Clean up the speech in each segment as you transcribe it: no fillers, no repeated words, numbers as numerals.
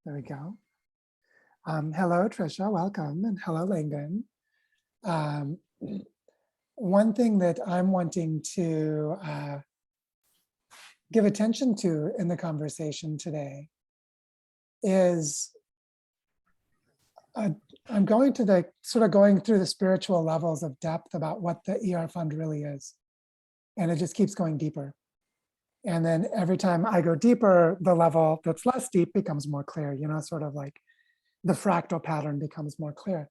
There we go. Hello, Trisha, welcome, and hello, Langdon. Um, one thing that I'm wanting to give attention to in the conversation today is I'm going to the sort of going through the spiritual levels of depth about what the ER Fund really is. And it just keeps going deeper. And then every time I go deeper, the level that's less deep becomes more clear, you know, sort of like the fractal pattern becomes more clear.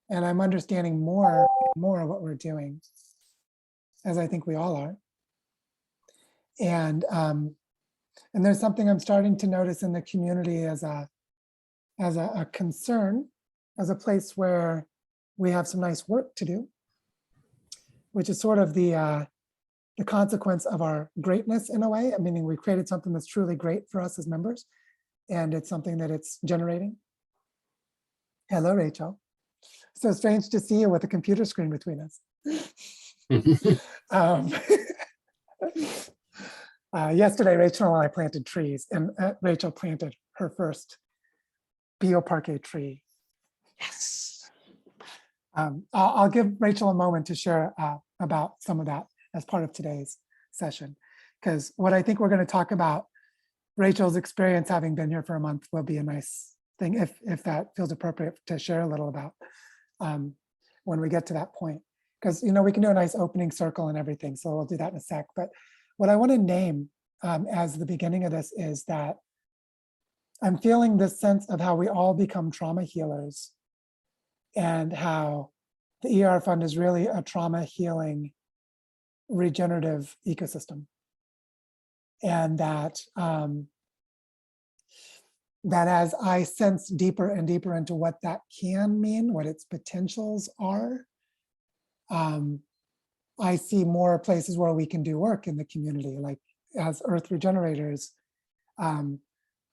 And I'm understanding more and more of what we're doing, as I think we all are. And there's something I'm starting to notice in the community as a concern, as a place where we have some nice work to do, which is sort of the consequence of our greatness in a way, meaning we created something that's truly great for us as members, and it's something that it's generating. Hello, Rachel. So strange to see you with a computer screen between us. Yesterday, Rachel and I planted trees, and Rachel planted her first bioparque tree. Yes. I'll give Rachel a moment to share about some of that as part of today's session, because what I think we're going to talk about, Rachel's experience having been here for a month, will be a nice thing if that feels appropriate to share a little about when we get to that point. Because we can do a nice opening circle and everything, so we'll do that in a sec. But what I want to name as the beginning of this is that I'm feeling this sense of how we all become trauma healers, and how the ER Fund is really a trauma healing regenerative ecosystem. And that that as I sense deeper and deeper into what that can mean, what its potentials are, I see more places where we can do work in the community, like as Earth Regenerators,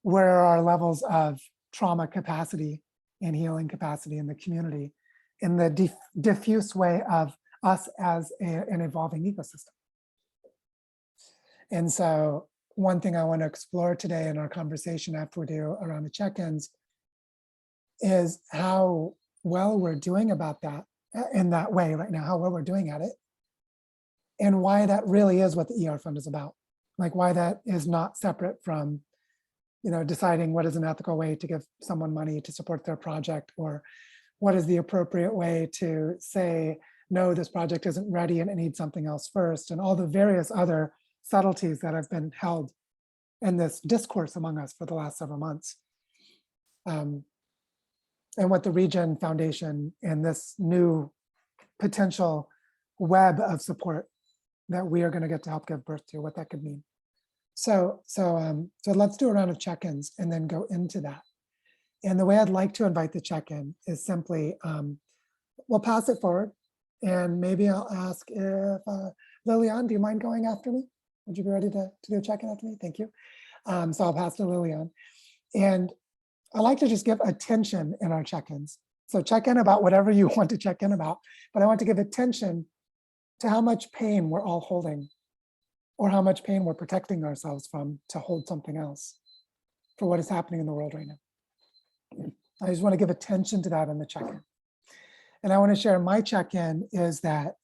where are levels of trauma capacity and healing capacity in the community in the diffuse way of us as an evolving ecosystem. And so one thing I want to explore today in our conversation after we do around the check-ins is how well we're doing about that in that way right now, how well we're doing at it, and why that really is what the ER Fund is about. Like why that is not separate from deciding what is an ethical way to give someone money to support their project, or what is the appropriate way to say, no, this project isn't ready and it needs something else first, and all the various other subtleties that have been held in this discourse among us for the last several months. And what the Regen Foundation and this new potential web of support that we are going to get to help give birth to, what that could mean. So let's do a round of check-ins and then go into that. And the way I'd like to invite the check-in is simply, we'll pass it forward, and maybe I'll ask if, Lilian, do you mind going after me? Would you be ready to do a check-in after me? Thank you. So I'll pass to Lilian. And I like to just give attention in our check-ins. So check in about whatever you want to check in about, but I want to give attention to how much pain we're all holding, or how much pain we're protecting ourselves from to hold something else for what is happening in the world right now. I just want to give attention to that in the check-in. And I want to share my check-in is that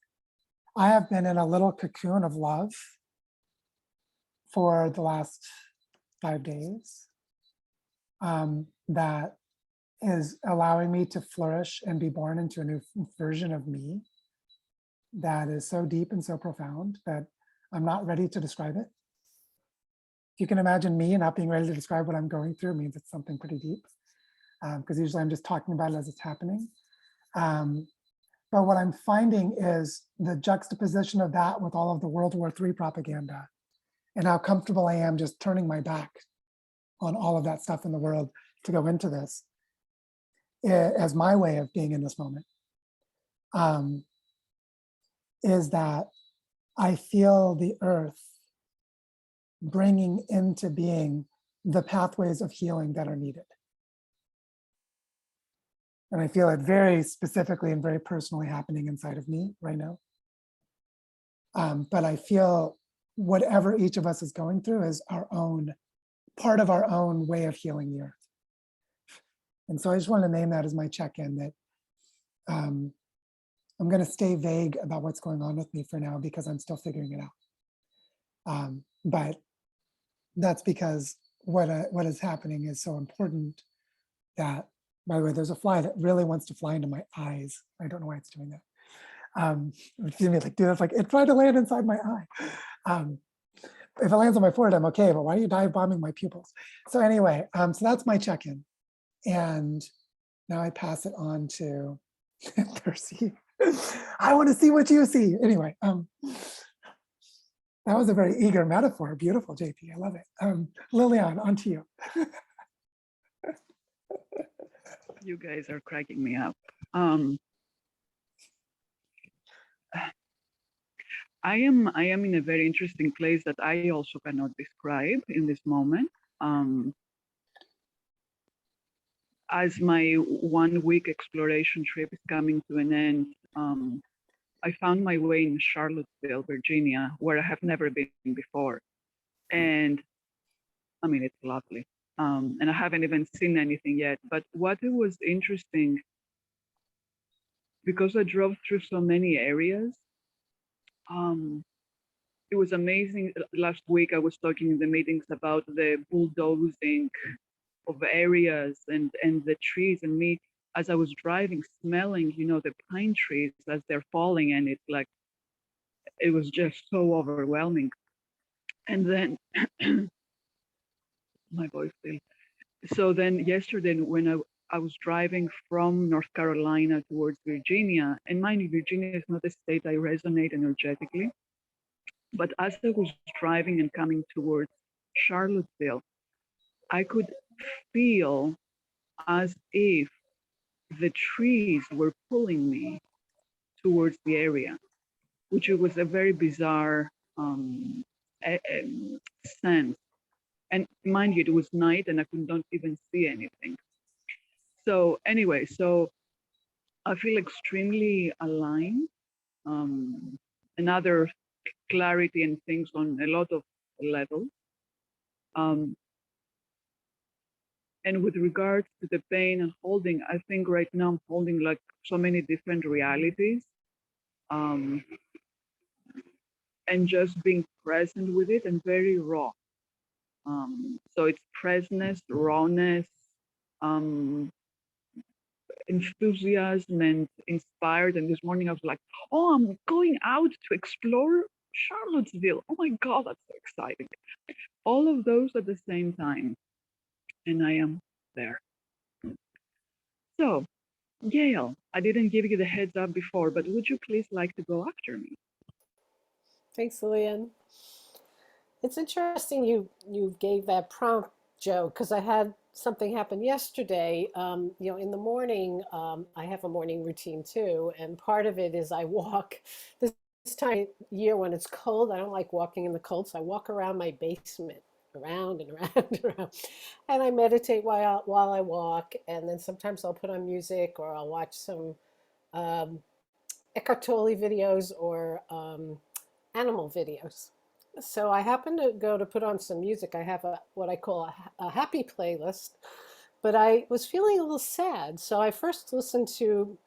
I have been in a little cocoon of love for the last 5 days that is allowing me to flourish and be born into a new version of me that is so deep and so profound that I'm not ready to describe it. If you can imagine me not being ready to describe what I'm going through, means it's something pretty deep, because usually I'm just talking about it as it's happening. But what I'm finding is the juxtaposition of that with all of the World War III propaganda, and how comfortable I am just turning my back on all of that stuff in the world to go into this as my way of being in this moment, is that I feel the earth bringing into being the pathways of healing that are needed. And I feel it very specifically and very personally happening inside of me right now. But I feel whatever each of us is going through is our own, part of our own way of healing the earth. And so I just wanted to name that as my check-in, that I'm going to stay vague about what's going on with me for now because I'm still figuring it out. But that's because what is happening is so important that, by the way, there's a fly that really wants to fly into my eyes. I don't know why it's doing that. Excuse me, like, dude, it's like it tried to land inside my eye. If it lands on my forehead, I'm okay, but why are you dive bombing my pupils? So anyway, so that's my check-in. And now I pass it on to Percy. I want to see what you see. Anyway, that was a very eager metaphor. Beautiful, JP. I love it. Lilian, on to you. You guys are cracking me up. I am in a very interesting place that I also cannot describe in this moment. As my 1 week exploration trip is coming to an end, I found my way in Charlottesville, Virginia, where I have never been before. And I mean, it's lovely. And I haven't even seen anything yet. But what it was interesting, because I drove through so many areas, it was amazing. Last week, I was talking in the meetings about the bulldozing of areas and the trees, and me, as I was driving, smelling, the pine trees as they're falling, and it's like, it was just so overwhelming. And then my voice still. So then yesterday, when I was driving from North Carolina towards Virginia, and mind you, Virginia is not a state I resonate energetically, but as I was driving and coming towards Charlottesville, I could feel as if the trees were pulling me towards the area, which was a very bizarre sense. And mind you, it was night and I couldn't even see anything. So anyway, so I feel extremely aligned. Another clarity and things on a lot of levels. And with regards to the pain and holding, I think right now I'm holding like so many different realities. And just being present with it and very raw. So it's presence, rawness, enthusiasm, and inspired. And this morning I was like, oh, I'm going out to explore Charlottesville. Oh my God, that's so exciting. All of those at the same time. And I am there. So, Gail, I didn't give you the heads up before, but would you please like to go after me? Thanks, Lillian. It's interesting you gave that prompt, Joe, because I had something happen yesterday. In the morning, I have a morning routine too, and part of it is I walk. This time of year when it's cold, I don't like walking in the cold, so I walk around my basement, around and around and around, and I meditate while I walk. And then sometimes I'll put on music or I'll watch some Eckhart Tolle videos or animal videos. So I happened to go to put on some music. I have what I call a happy playlist, but I was feeling a little sad. So I first listened to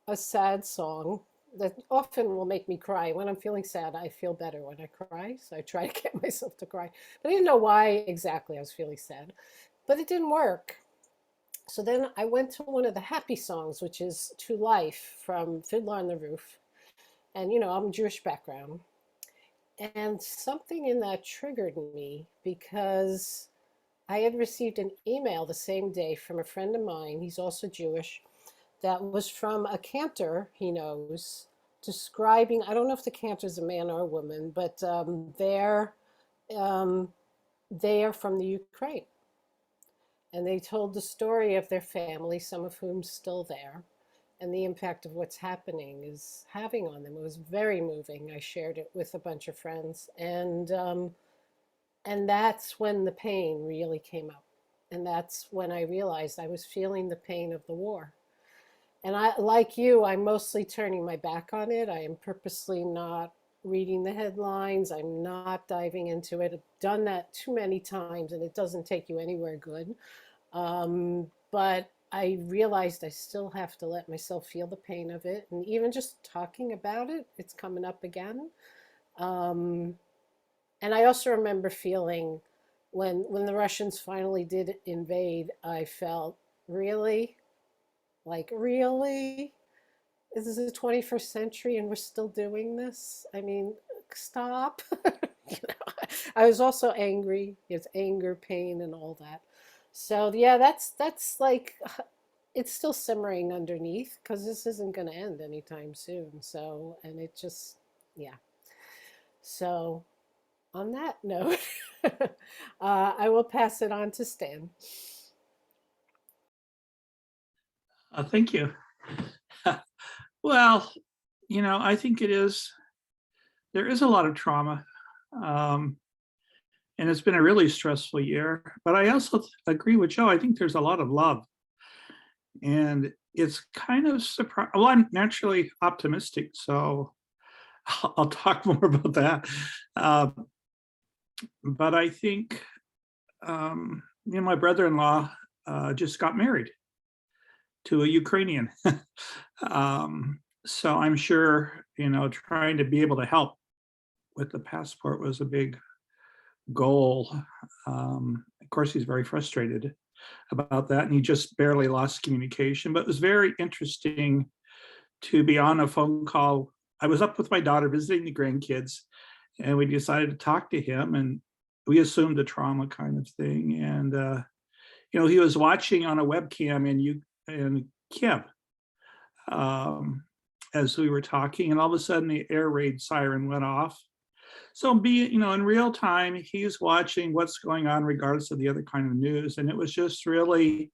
a sad song that often will make me cry. When I'm feeling sad, I feel better when I cry. So I try to get myself to cry. But I didn't know why exactly I was feeling sad, but it didn't work. So then I went to one of the happy songs, which is To Life from Fiddler on the Roof. And, I'm Jewish background. And something in that triggered me because I had received an email the same day from a friend of mine, he's also Jewish, that was from a cantor he knows, describing, I don't know if the cantor is a man or a woman, but they are from the Ukraine. And they told the story of their family, some of whom's still there, and the impact of what's happening is having on them. It was very moving. I shared it with a bunch of friends, and that's when the pain really came up, and that's when I realized I was feeling the pain of the war. And I, like you, I'm mostly turning my back on it. I am purposely not reading the headlines. I'm not diving into it. I've done that too many times, and it doesn't take you anywhere good. But I realized I still have to let myself feel the pain of it. And even just talking about it, it's coming up again. Um, and I also remember feeling when the Russians finally did invade, I felt really, like, really? This is the 21st century and we're still doing this? I mean, stop. You know, I was also angry. It's anger, pain, and all that. So yeah, that's like it's still simmering underneath because this isn't going to end anytime soon. So, and it just, yeah. So on that note, I will pass it on to Stan. Thank you. Well, I think there is a lot of trauma. Um, and it's been a really stressful year. But I also agree with Joe. I think there's a lot of love. And it's kind of surprising. Well, I'm naturally optimistic, so I'll talk more about that. Uh, but I think, my brother-in-law just got married to a Ukrainian. So I'm sure, trying to be able to help with the passport was a big goal. Of course, he's very frustrated about that, and he just barely lost communication. But it was very interesting to be on a phone call. I was up with my daughter visiting the grandkids, and we decided to talk to him, and we assumed a trauma kind of thing. And he was watching on a webcam in Kiev as we were talking, and all of a sudden the air raid siren went off. So in real time, he's watching what's going on regardless of the other kind of news. And it was just really,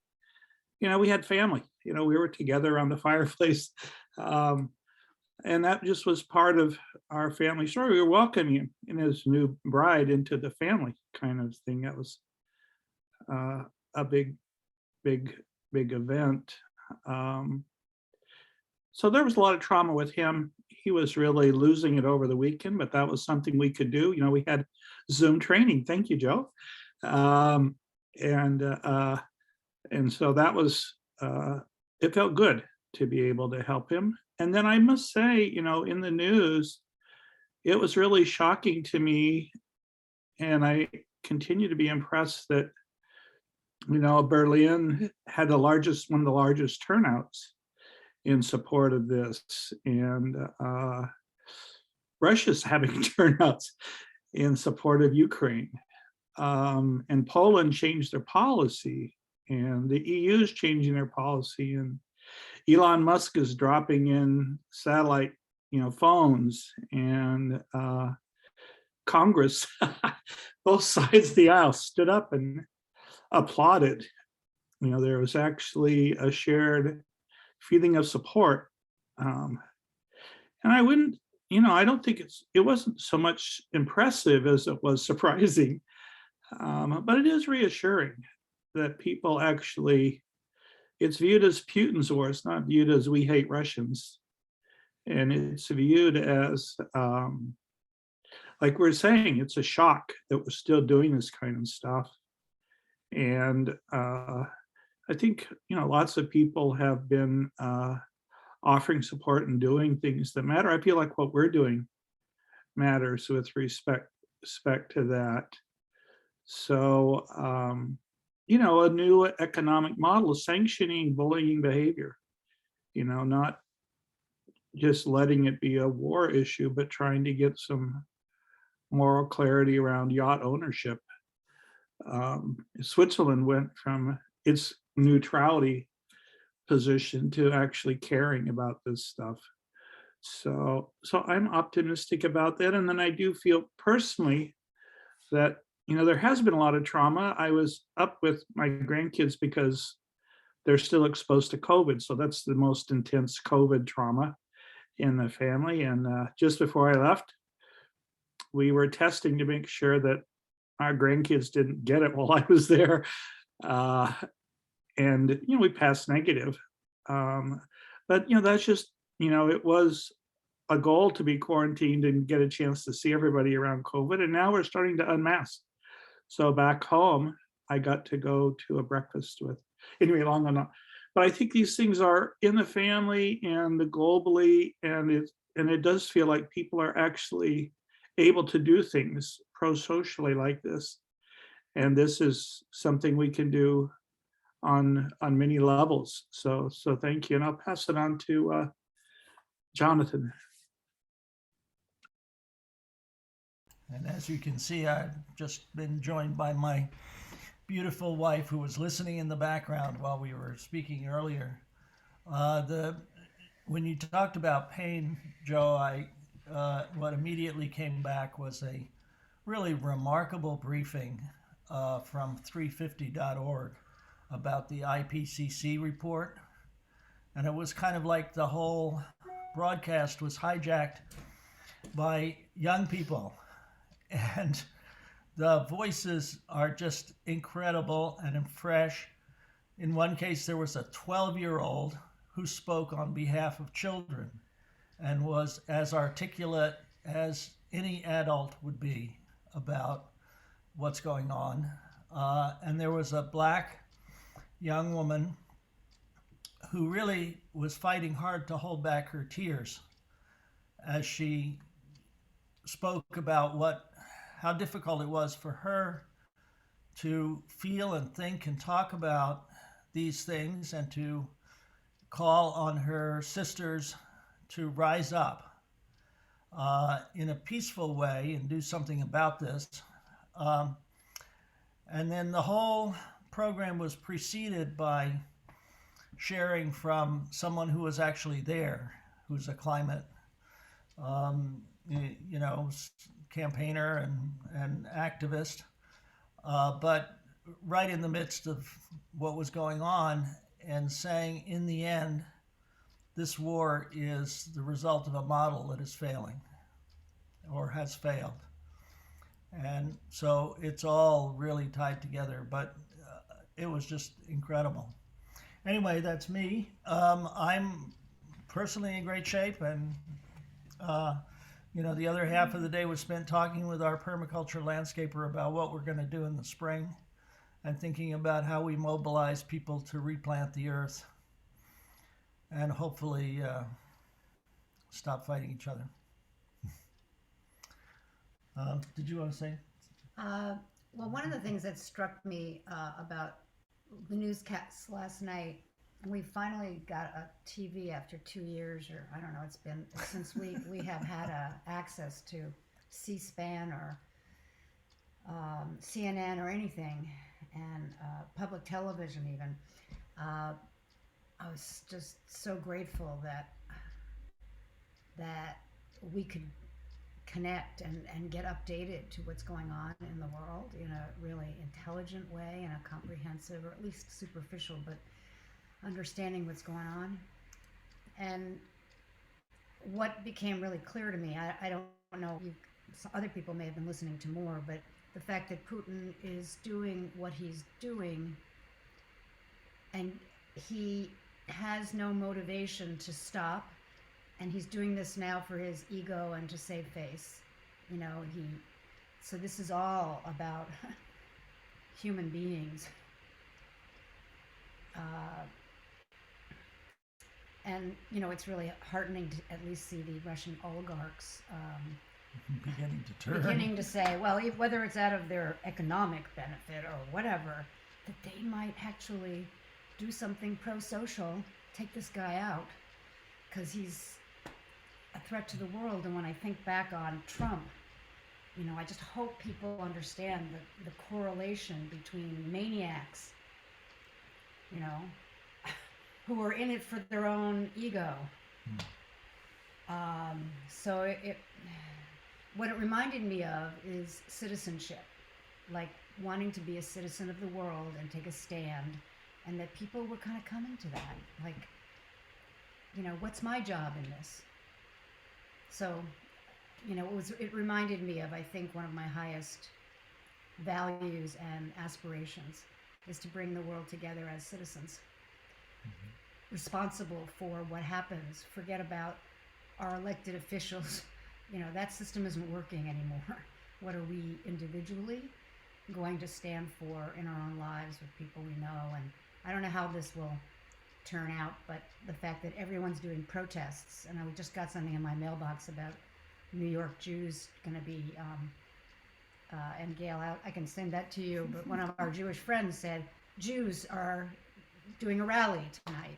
we had family, we were together around the fireplace. And that just was part of our family story. We were welcoming him and his new bride into the family kind of thing. That was a big, big, big event. So there was a lot of trauma with him. He was really losing it over the weekend, but that was something we could do. We had Zoom training. Thank you, Joe. And so that was, it felt good to be able to help him. And then I must say, in the news, it was really shocking to me. And I continue to be impressed that, Berlin had one of the largest turnouts in support of this, and Russia's having turnouts in support of Ukraine, and Poland changed their policy, and the EU is changing their policy, and Elon Musk is dropping in satellite, phones, and Congress, both sides of the aisle stood up and applauded. There was actually a shared feeling of support. And I wouldn't, I don't think it wasn't so much impressive as it was surprising. But it is reassuring that people actually, it's viewed as Putin's war. It's not viewed as we hate Russians. And it's viewed as, like we're saying, it's a shock that we're still doing this kind of stuff. And I think, lots of people have been offering support and doing things that matter. I feel like what we're doing matters with respect to that. So, a new economic model is sanctioning bullying behavior, not just letting it be a war issue, but trying to get some moral clarity around yacht ownership. Switzerland went from its neutrality position to actually caring about this stuff. So I'm optimistic about that. And then I do feel personally that, there has been a lot of trauma. I was up with my grandkids because they're still exposed to COVID. So that's the most intense COVID trauma in the family. And just before I left, we were testing to make sure that our grandkids didn't get it while I was there. And, we passed negative. But, that's just, it was a goal to be quarantined and get a chance to see everybody around COVID. And now we're starting to unmask. So back home, I got to go to a breakfast with, anyway, long enough. But I think these things are in the family and the globally, and it does feel like people are actually able to do things pro-socially like this. And this is something we can do on many levels. So thank you. And I'll pass it on to Jonathan. And as you can see, I've just been joined by my beautiful wife who was listening in the background while we were speaking earlier. When you talked about pain, Joe, what immediately came back was a really remarkable briefing from 350.org about the IPCC report. And it was kind of like the whole broadcast was hijacked by young people. And the voices are just incredible and fresh. In one case, there was a 12-year-old who spoke on behalf of children and was as articulate as any adult would be about what's going on. And there was a Black young woman who really was fighting hard to hold back her tears as she spoke about how difficult it was for her to feel and think and talk about these things and to call on her sisters to rise up in a peaceful way and do something about this. And then the whole program was preceded by sharing from someone who was actually there, who's a climate, campaigner and activist, but right in the midst of what was going on and saying, in the end, this war is the result of a model that is failing or has failed. And so it's all really tied together, but it was just incredible. Anyway, that's me. I'm personally in great shape, and the other half of the day was spent talking with our permaculture landscaper about what we're going to do in the spring and thinking about how we mobilize people to replant the earth and hopefully stop fighting each other. Did you want to say? Well, one of the things that struck me about the newscasts last night, we finally got a TV after 2 years, or I don't know, it's been since we have had access to C-SPAN or CNN or anything, and public television even. I was just so grateful that we could connect and get updated to what's going on in the world in a really intelligent way, in a comprehensive, or at least superficial, but understanding what's going on. And what became really clear to me, I don't know, other people may have been listening to more, but the fact that Putin is doing what he's doing, and he has no motivation to stop, and he's doing this now for his ego and to save face. So this is all about human beings. And it's really heartening to at least see the Russian oligarchs beginning to say, well, whether it's out of their economic benefit or whatever, that they might actually do something pro-social, take this guy out, because he's a threat to the world. And when I think back on Trump, I just hope people understand the correlation between maniacs, who are in it for their own ego. So what it reminded me of is citizenship, like wanting to be a citizen of the world and take a stand, and that people were kind of coming to that, like, what's my job in this? So, it reminded me of, I think, one of my highest values and aspirations is to bring the world together as citizens, responsible for what happens. Forget about our elected officials. That system isn't working anymore. What are we individually going to stand for in our own lives with people we know? And I don't know how this will turnout, but the fact that everyone's doing protests. And I just got something in my mailbox about New York Jews going to be, and Gail, I can send that to you, but one of our Jewish friends said, Jews are doing a rally tonight.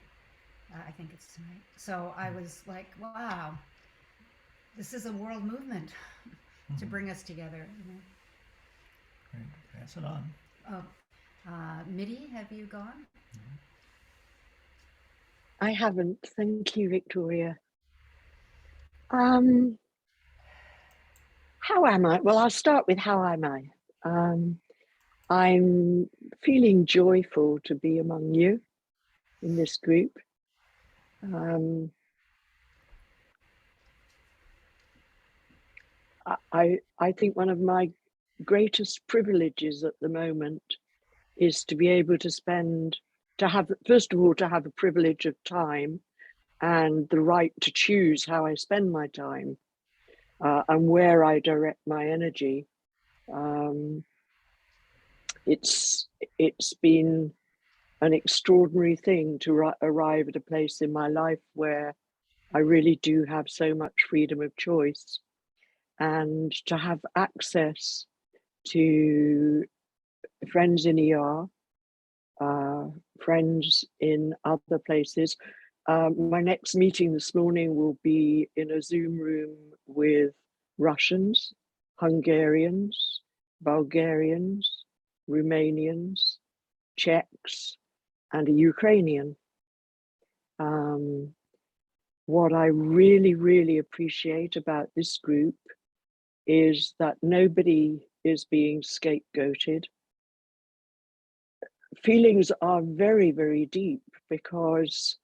I think it's tonight. So I was like, wow, this is a world movement to bring us together. You know? Great. Pass it on. Mitty, have you gone? I haven't. Thank you, Victoria. How am I? Well, I'll start with how am I? I'm feeling joyful to be among you in this group. I think one of my greatest privileges at the moment is to be able to have, first of all, to have a privilege of time and the right to choose how I spend my time and where I direct my energy. It's been an extraordinary thing to arrive at a place in my life where I really do have so much freedom of choice, and to have access to friends in ER, friends in other places. My next meeting this morning will be in a Zoom room with Russians, Hungarians, Bulgarians, Romanians, Czechs, and a Ukrainian. What I really, really appreciate about this group is that nobody is being scapegoated. Feelings are very, very deep because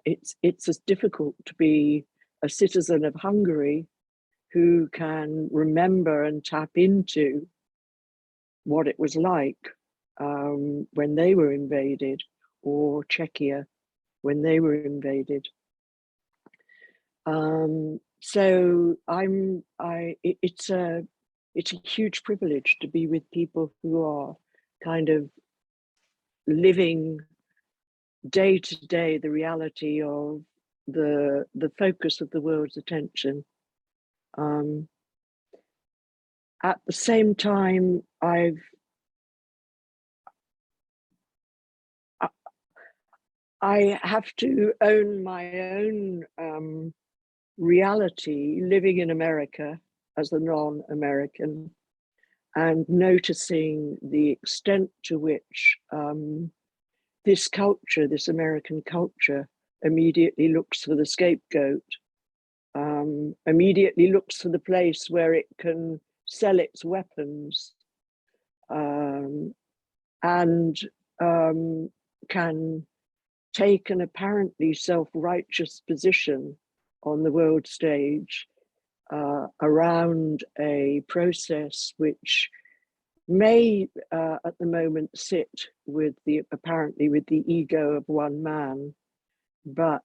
it's as difficult to be a citizen of Hungary who can remember and tap into what it was like when they were invaded, or Czechia when they were invaded. So it's a huge privilege to be with people who are kind of living day to day the reality of the focus of the world's attention. At the same time, I have to own my own reality living in America as a non-American, and noticing the extent to which this culture, this American culture, immediately looks for the scapegoat, immediately looks for the place where it can sell its weapons, and can take an apparently self-righteous position on the world stage around a process which may at the moment sit apparently with the ego of one man, but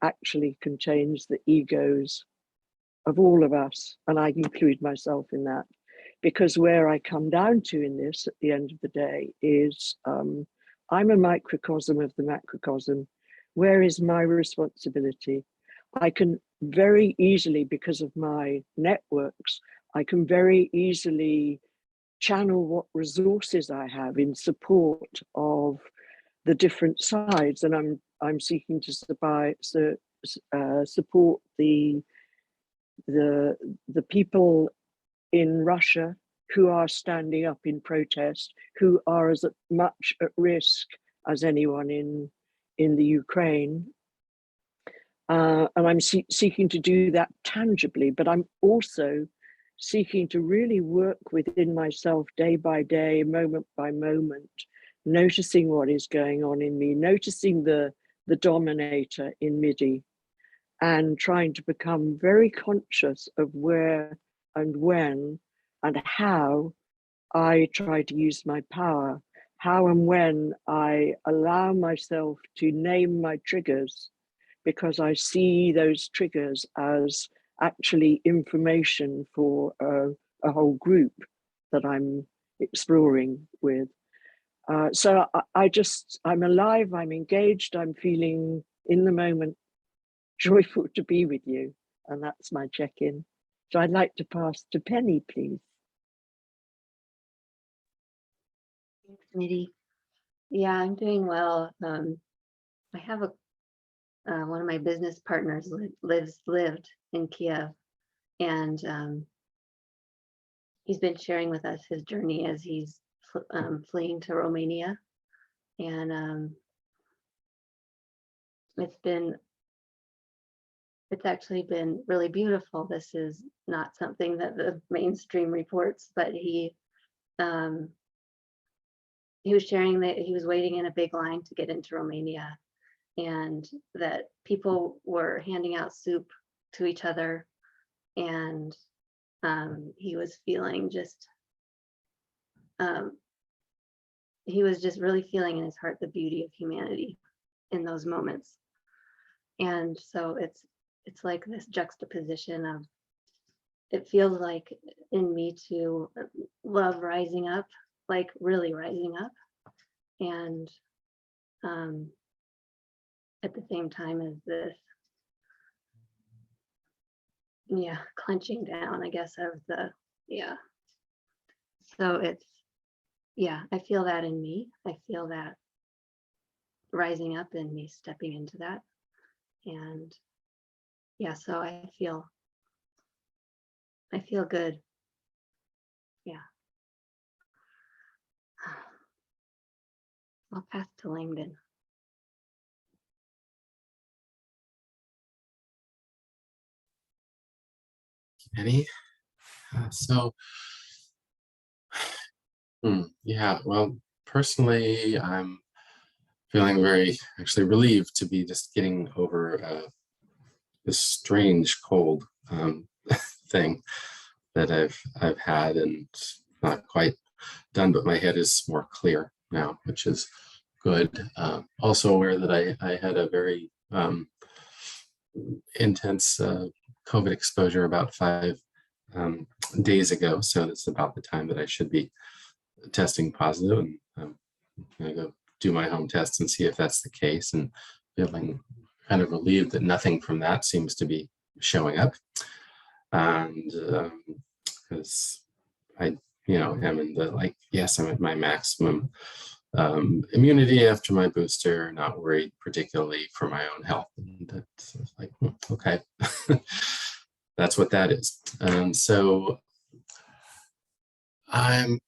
actually contains the egos of all of us, and I include myself in that, because where I come down to in this at the end of the day is I'm a microcosm of the macrocosm. Where is my responsibility? I can very easily, because of my networks, I can very easily channel what resources I have in support of the different sides, and I'm seeking to support the people in Russia who are standing up in protest, who are as much at risk as anyone in the Ukraine. And I'm seeking to do that tangibly, but I'm also seeking to really work within myself day by day, moment by moment, noticing what is going on in me, noticing the dominator in MIDI, and trying to become very conscious of where and when and how I try to use my power, how and when I allow myself to name my triggers, because I see those triggers as actually information for a whole group that I'm exploring with. So I'm alive, I'm engaged, I'm feeling in the moment joyful to be with you. And that's my check-in. So I'd like to pass to Penny, please. Thanks, Mitty. Yeah, I'm doing well. I have one of my business partners lived in Kiev, and he's been sharing with us his journey as he's fleeing to Romania, and it's actually been really beautiful. This is not something that the mainstream reports, but he was sharing that he was waiting in a big line to get into Romania, and that people were handing out soup to each other, and he was feeling he was just really feeling in his heart the beauty of humanity in those moments. And so it's like this juxtaposition of, it feels like in me to love rising up, like really rising up, and at the same time as this, clenching down, I guess, of the, so it's, I feel that in me. I feel that rising up in me, stepping into that. And so I feel good. Yeah. I'll pass to Langdon. Any? Yeah, well, personally, I'm feeling very actually relieved to be just getting over this strange cold thing that I've had, and not quite done, but my head is more clear now, which is good. Also aware that I had a very intense COVID exposure about 5 days ago. So it's about the time that I should be testing positive, and I'm gonna go do my home test and see if that's the case, and feeling kind of relieved that nothing from that seems to be showing up. And because I, am in the yes, I'm at my maximum immunity after my booster, not worried particularly for my own health. And that's like, okay, that's what that is. So I'm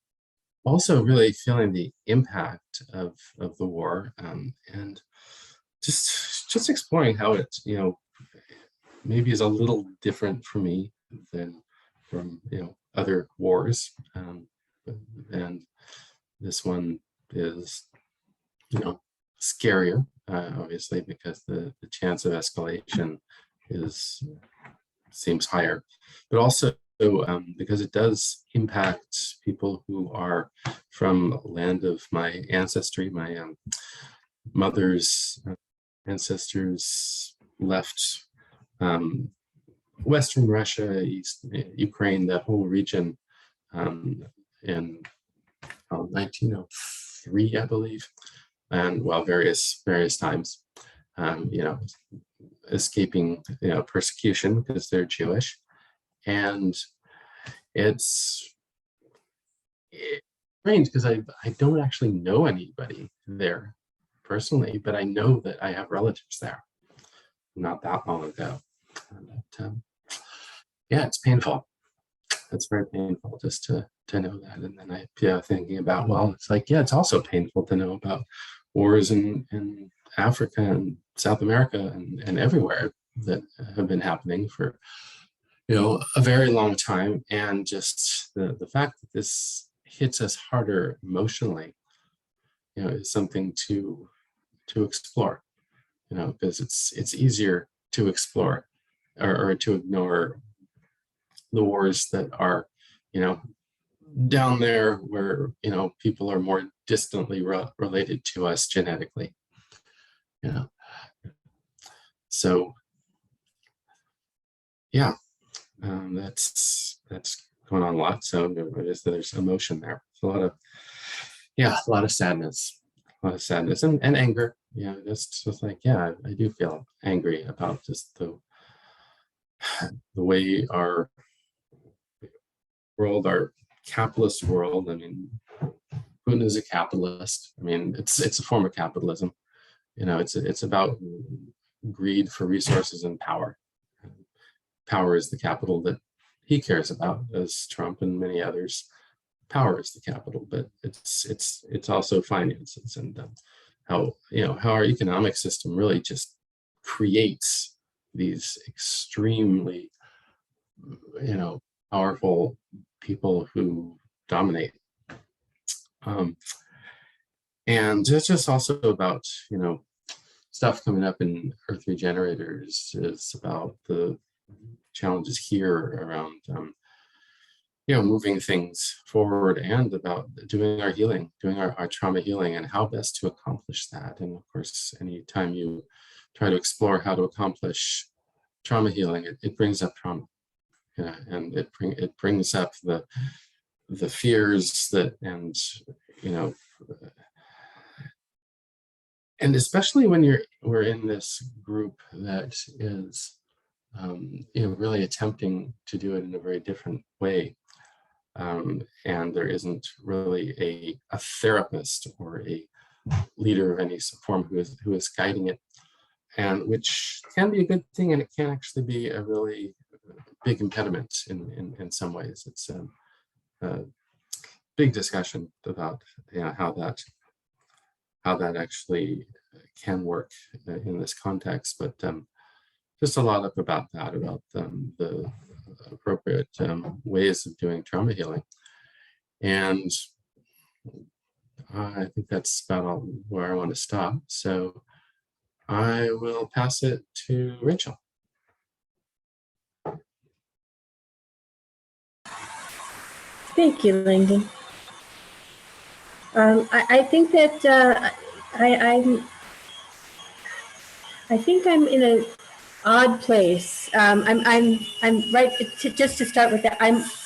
also really feeling the impact of the war, and just exploring how it, maybe is a little different for me than from, other wars. And this one is, scarier, obviously, because the chance of escalation seems higher, but also because it does impact people who are from land of my ancestry. My mother's ancestors left Western Russia, East Ukraine, that whole region in 1903, I believe, and various times, escaping persecution because they're Jewish. And it's strange because I don't actually know anybody there personally, but I know that I have relatives there not that long ago. But, it's painful. It's very painful just to know that. And then I thinking about, well, it's like, it's also painful to know about wars in Africa and South America and everywhere that have been happening for a very long time. And just the fact that this hits us harder emotionally, is something to explore, because it's easier to explore or to ignore the wars that are, down there where, people are more distantly related to us genetically, So, that's going on a lot. So there's emotion there. It's a lot of yeah, a lot of sadness, and anger. Yeah, just like, yeah, I do feel angry about just the way our world, our capitalist world. I mean, Putin is a capitalist. I mean, it's a form of capitalism. You know, it's about greed for resources and power. Power is the capital that he cares about, as Trump and many others. Power is the capital, but it's also finances, and how our economic system really just creates these extremely powerful people who dominate. And it's just also about stuff coming up in Earth Regenerators is about the challenges here around moving things forward, and about doing our healing, doing our trauma healing, and how best to accomplish that. And of course, anytime you try to explore how to accomplish trauma healing, it brings up trauma, and it brings up the fears that, and and especially when we're in this group that is really attempting to do it in a very different way. And there isn't really a therapist or a leader of any form who is guiding it, and which can be a good thing, and it can actually be a really big impediment in some ways. It's a big discussion about how that actually can work in this context, but just a lot up about that, about the appropriate ways of doing trauma healing. And I think that's about all where I want to stop. So I will pass it to Rachel. Thank you, Langdon. I think that I think I'm in an odd place. I'm right. Just to start with that,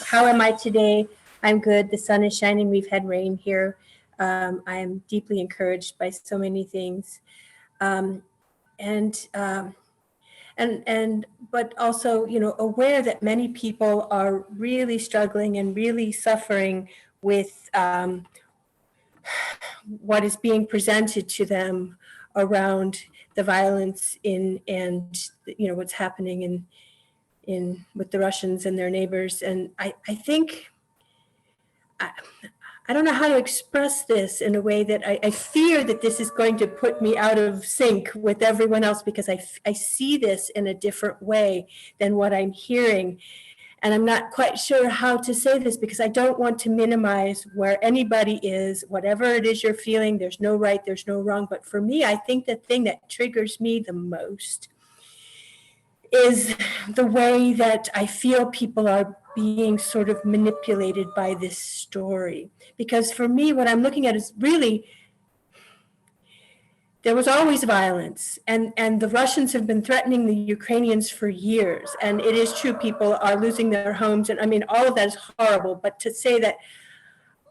how am I today? I'm good. The sun is shining. We've had rain here. I'm deeply encouraged by so many things, but also, aware that many people are really struggling and really suffering with what is being presented to them around the violence and what's happening in with the Russians and their neighbors. And I think I don't know how to express this in a way that I fear that this is going to put me out of sync with everyone else, because I see this in a different way than what I'm hearing. And I'm not quite sure how to say this, because I don't want to minimize where anybody is, whatever it is you're feeling. There's no right, there's no wrong. But for me, I think the thing that triggers me the most is the way that I feel people are being sort of manipulated by this story. Because for me, what I'm looking at is really, there was always violence, and the Russians have been threatening the Ukrainians for years. And it is true, people are losing their homes. And I mean, all of that is horrible. But to say that,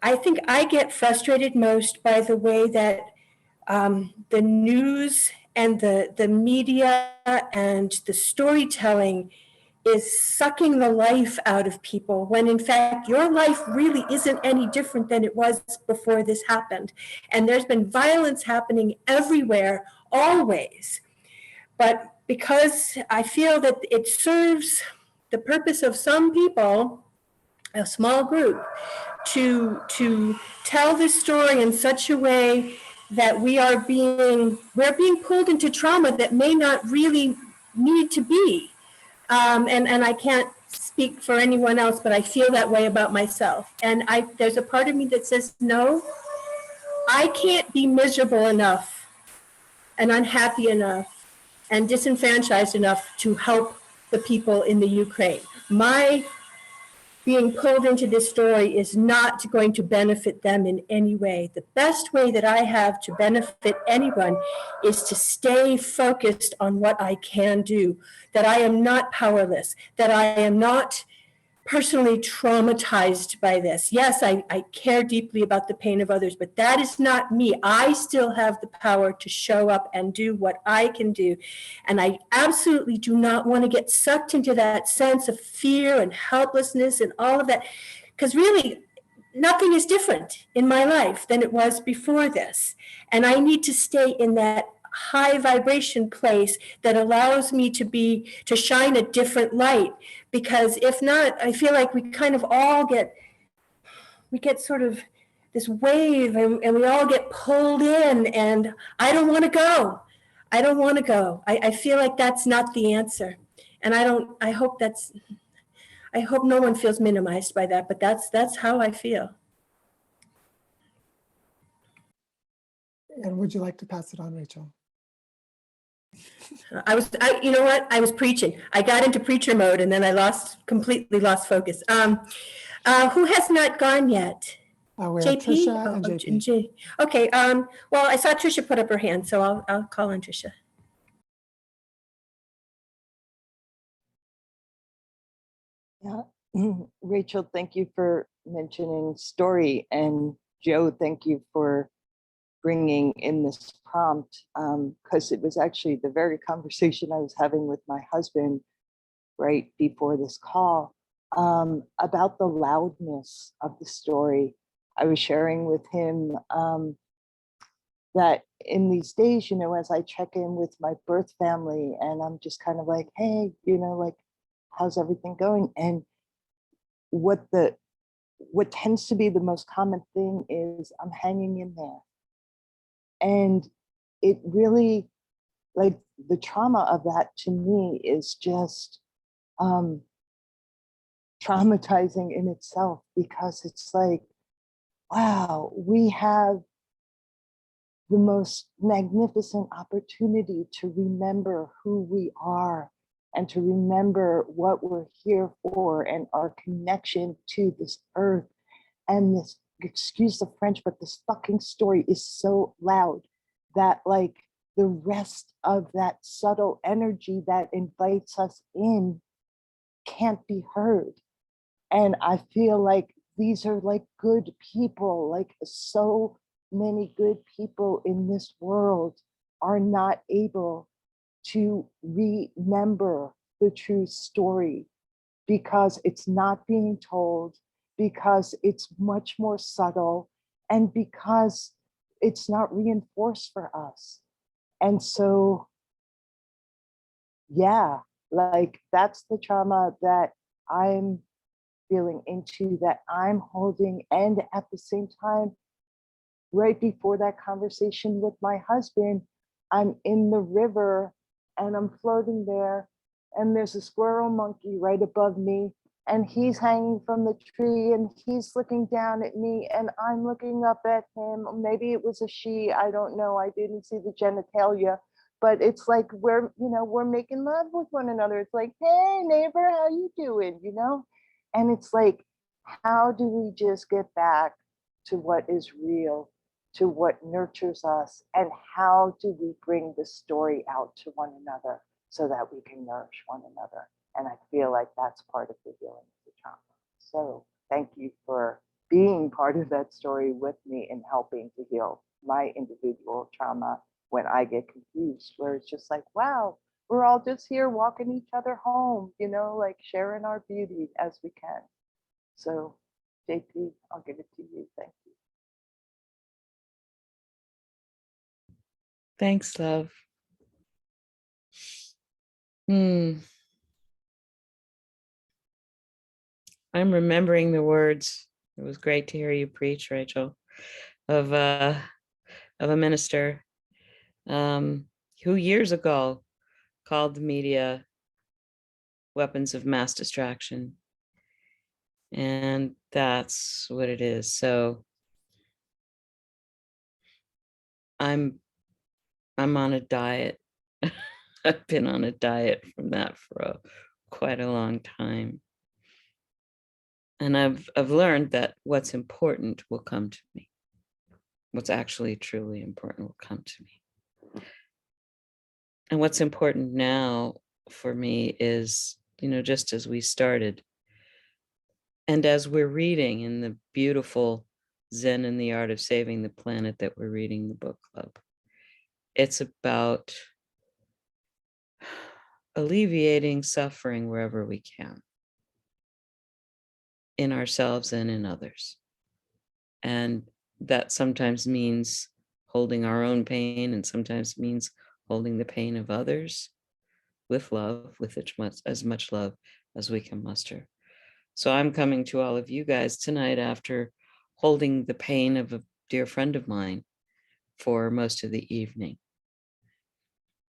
I think I get frustrated most by the way that the news and the media and the storytelling is sucking the life out of people, when in fact your life really isn't any different than it was before this happened. And there's been violence happening everywhere, always. But because I feel that it serves the purpose of some people, a small group, to tell this story in such a way that we're being pulled into trauma that may not really need to be. And I can't speak for anyone else, but I feel that way about myself. And there's a part of me that says, no, I can't be miserable enough and unhappy enough and disenfranchised enough to help the people in the Ukraine. My being pulled into this story is not going to benefit them in any way. The best way that I have to benefit anyone is to stay focused on what I can do, that I am not powerless, that I am not personally traumatized by this. Yes, I care deeply about the pain of others, but that is not me. I still have the power to show up and do what I can do. And I absolutely do not want to get sucked into that sense of fear and helplessness and all of that. Because really, nothing is different in my life than it was before this. And I need to stay in that high vibration place that allows me to shine a different light. Because if not, I feel like we kind of all get sort of this wave, and we all get pulled in, and I don't want to go. I don't want to go. I feel like that's not the answer. And I hope no one feels minimized by that, but that's how I feel. And would you like to pass it on, Rachel? You know what? I was preaching. I got into preacher mode, and then I completely lost focus. Who has not gone yet? We have JP? Trisha and JP. Okay. Well, I saw Trisha put up her hand, so I'll call on Trisha. Yeah, Rachel, thank you for mentioning story, and Joe, thank you for bringing in this prompt, because it was actually the very conversation I was having with my husband right before this call, about the loudness of the story. I was sharing with him that in these days, you know, as I check in with my birth family, and I'm just kind of like, hey, you know, like, how's everything going? And what tends to be the most common thing is I'm hanging in there. And it really, like, the trauma of that to me is just traumatizing in itself, because it's like, wow, we have the most magnificent opportunity to remember who we are and to remember what we're here for and our connection to this earth. And this, excuse the French, but this fucking story is so loud that, like, the rest of that subtle energy that invites us in can't be heard. And I feel like these are like good people, like so many good people in this world are not able to remember the true story because it's not being told, because it's much more subtle, and because it's not reinforced for us. And so, yeah, like, that's the trauma that I'm feeling into, that I'm holding. And at the same time, right before that conversation with my husband, I'm in the river and I'm floating there, and there's a squirrel monkey right above me, and he's hanging from the tree and he's looking down at me and I'm looking up at him. Maybe it was a she, I don't know. I didn't see the genitalia, but it's like we're making love with one another. It's like, hey neighbor, how you doing? You know? And it's like, how do we just get back to what is real, to what nurtures us, and how do we bring the story out to one another so that we can nourish one another? And I feel like that's part of the healing of the trauma. So thank you for being part of that story with me and helping to heal my individual trauma when I get confused, where it's just like, wow, we're all just here walking each other home, you know, like sharing our beauty as we can. So JP, I'll give it to you. Thank you. Thanks, love. I'm remembering the words. It was great to hear you preach, Rachel, of a minister who years ago called the media weapons of mass distraction. And that's what it is. So I'm on a diet. I've been on a diet from that for quite a long time. And I've learned that what's important will come to me. What's actually truly important will come to me. And what's important now for me is, just as we started, And as we're reading in the beautiful Zen and the Art of Saving the Planet that we're reading the book club, it's about alleviating suffering wherever we can, in ourselves and in others. And that sometimes means holding our own pain, and sometimes means holding the pain of others with love, with as much love as we can muster. So I'm coming to all of you guys tonight after holding the pain of a dear friend of mine for most of the evening.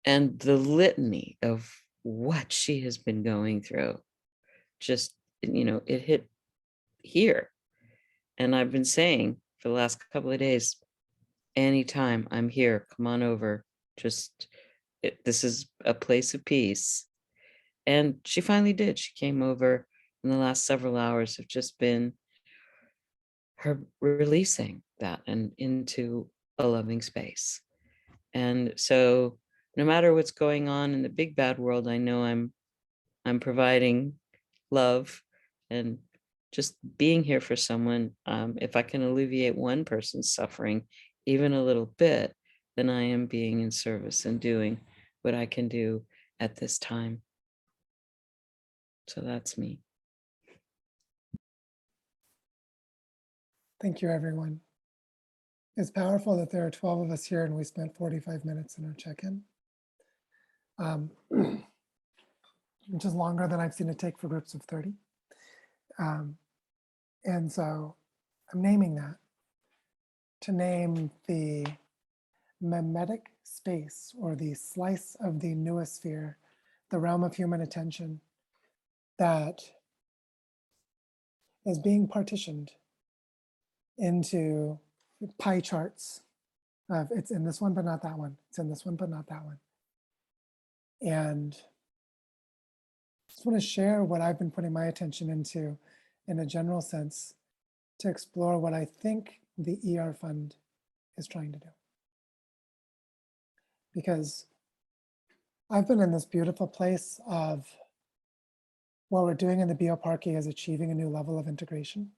And the litany of what she has been going through, just, it hit here. And I've been saying for the last couple of days, anytime I'm here, come on over. This is a place of peace. And she finally did. She came over, and the last several hours have just been her releasing that and into a loving space. And so no matter what's going on in the big bad world, I know I'm providing love and just being here for someone. If I can alleviate one person's suffering even a little bit, then I am being in service and doing what I can do at this time. So that's me. Thank you, everyone. It's powerful that there are 12 of us here and we spent 45 minutes in our check-in, which is longer than I've seen it take for groups of 30. And so I'm naming that to name the mimetic space, or the slice of the noosphere, the realm of human attention that is being partitioned into pie charts of it's in this one, but not that one. It's in this one, but not that one. And I just want to share what I've been putting my attention into in a general sense to explore what I think the ER Fund is trying to do. Because I've been in this beautiful place of what we're doing in the bioparky is achieving a new level of integration.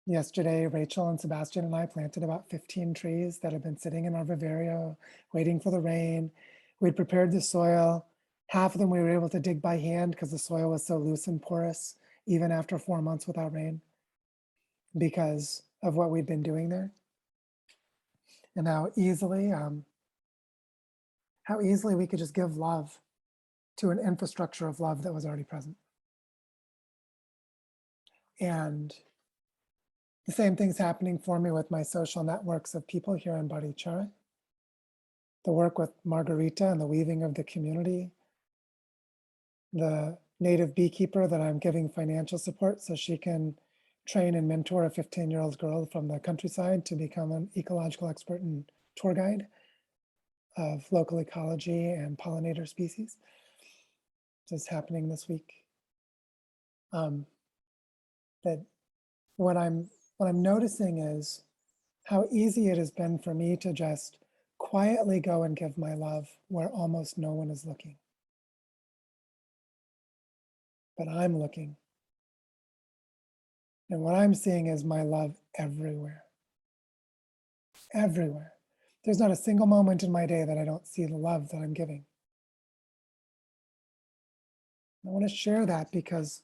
Yesterday, Rachel and Sebastian and I planted about 15 trees that have been sitting in our vivarium, waiting for the rain. We'd prepared the soil. Half of them we were able to dig by hand because the soil was so loose and porous, even after 4 months without rain, because of what we'd been doing there. And how easily we could just give love to an infrastructure of love that was already present. And the same thing's happening for me with my social networks of people here in Barichara. The work with Margarita and the weaving of the community. The native beekeeper that I'm giving financial support so she can train and mentor a 15-year-old girl from the countryside to become an ecological expert and tour guide of local ecology and pollinator species. This is happening this week. That what I'm noticing is how easy it has been for me to just quietly go and give my love where almost no one is looking. But I'm looking. And what I'm seeing is my love everywhere. Everywhere. There's not a single moment in my day that I don't see the love that I'm giving. I want to share that because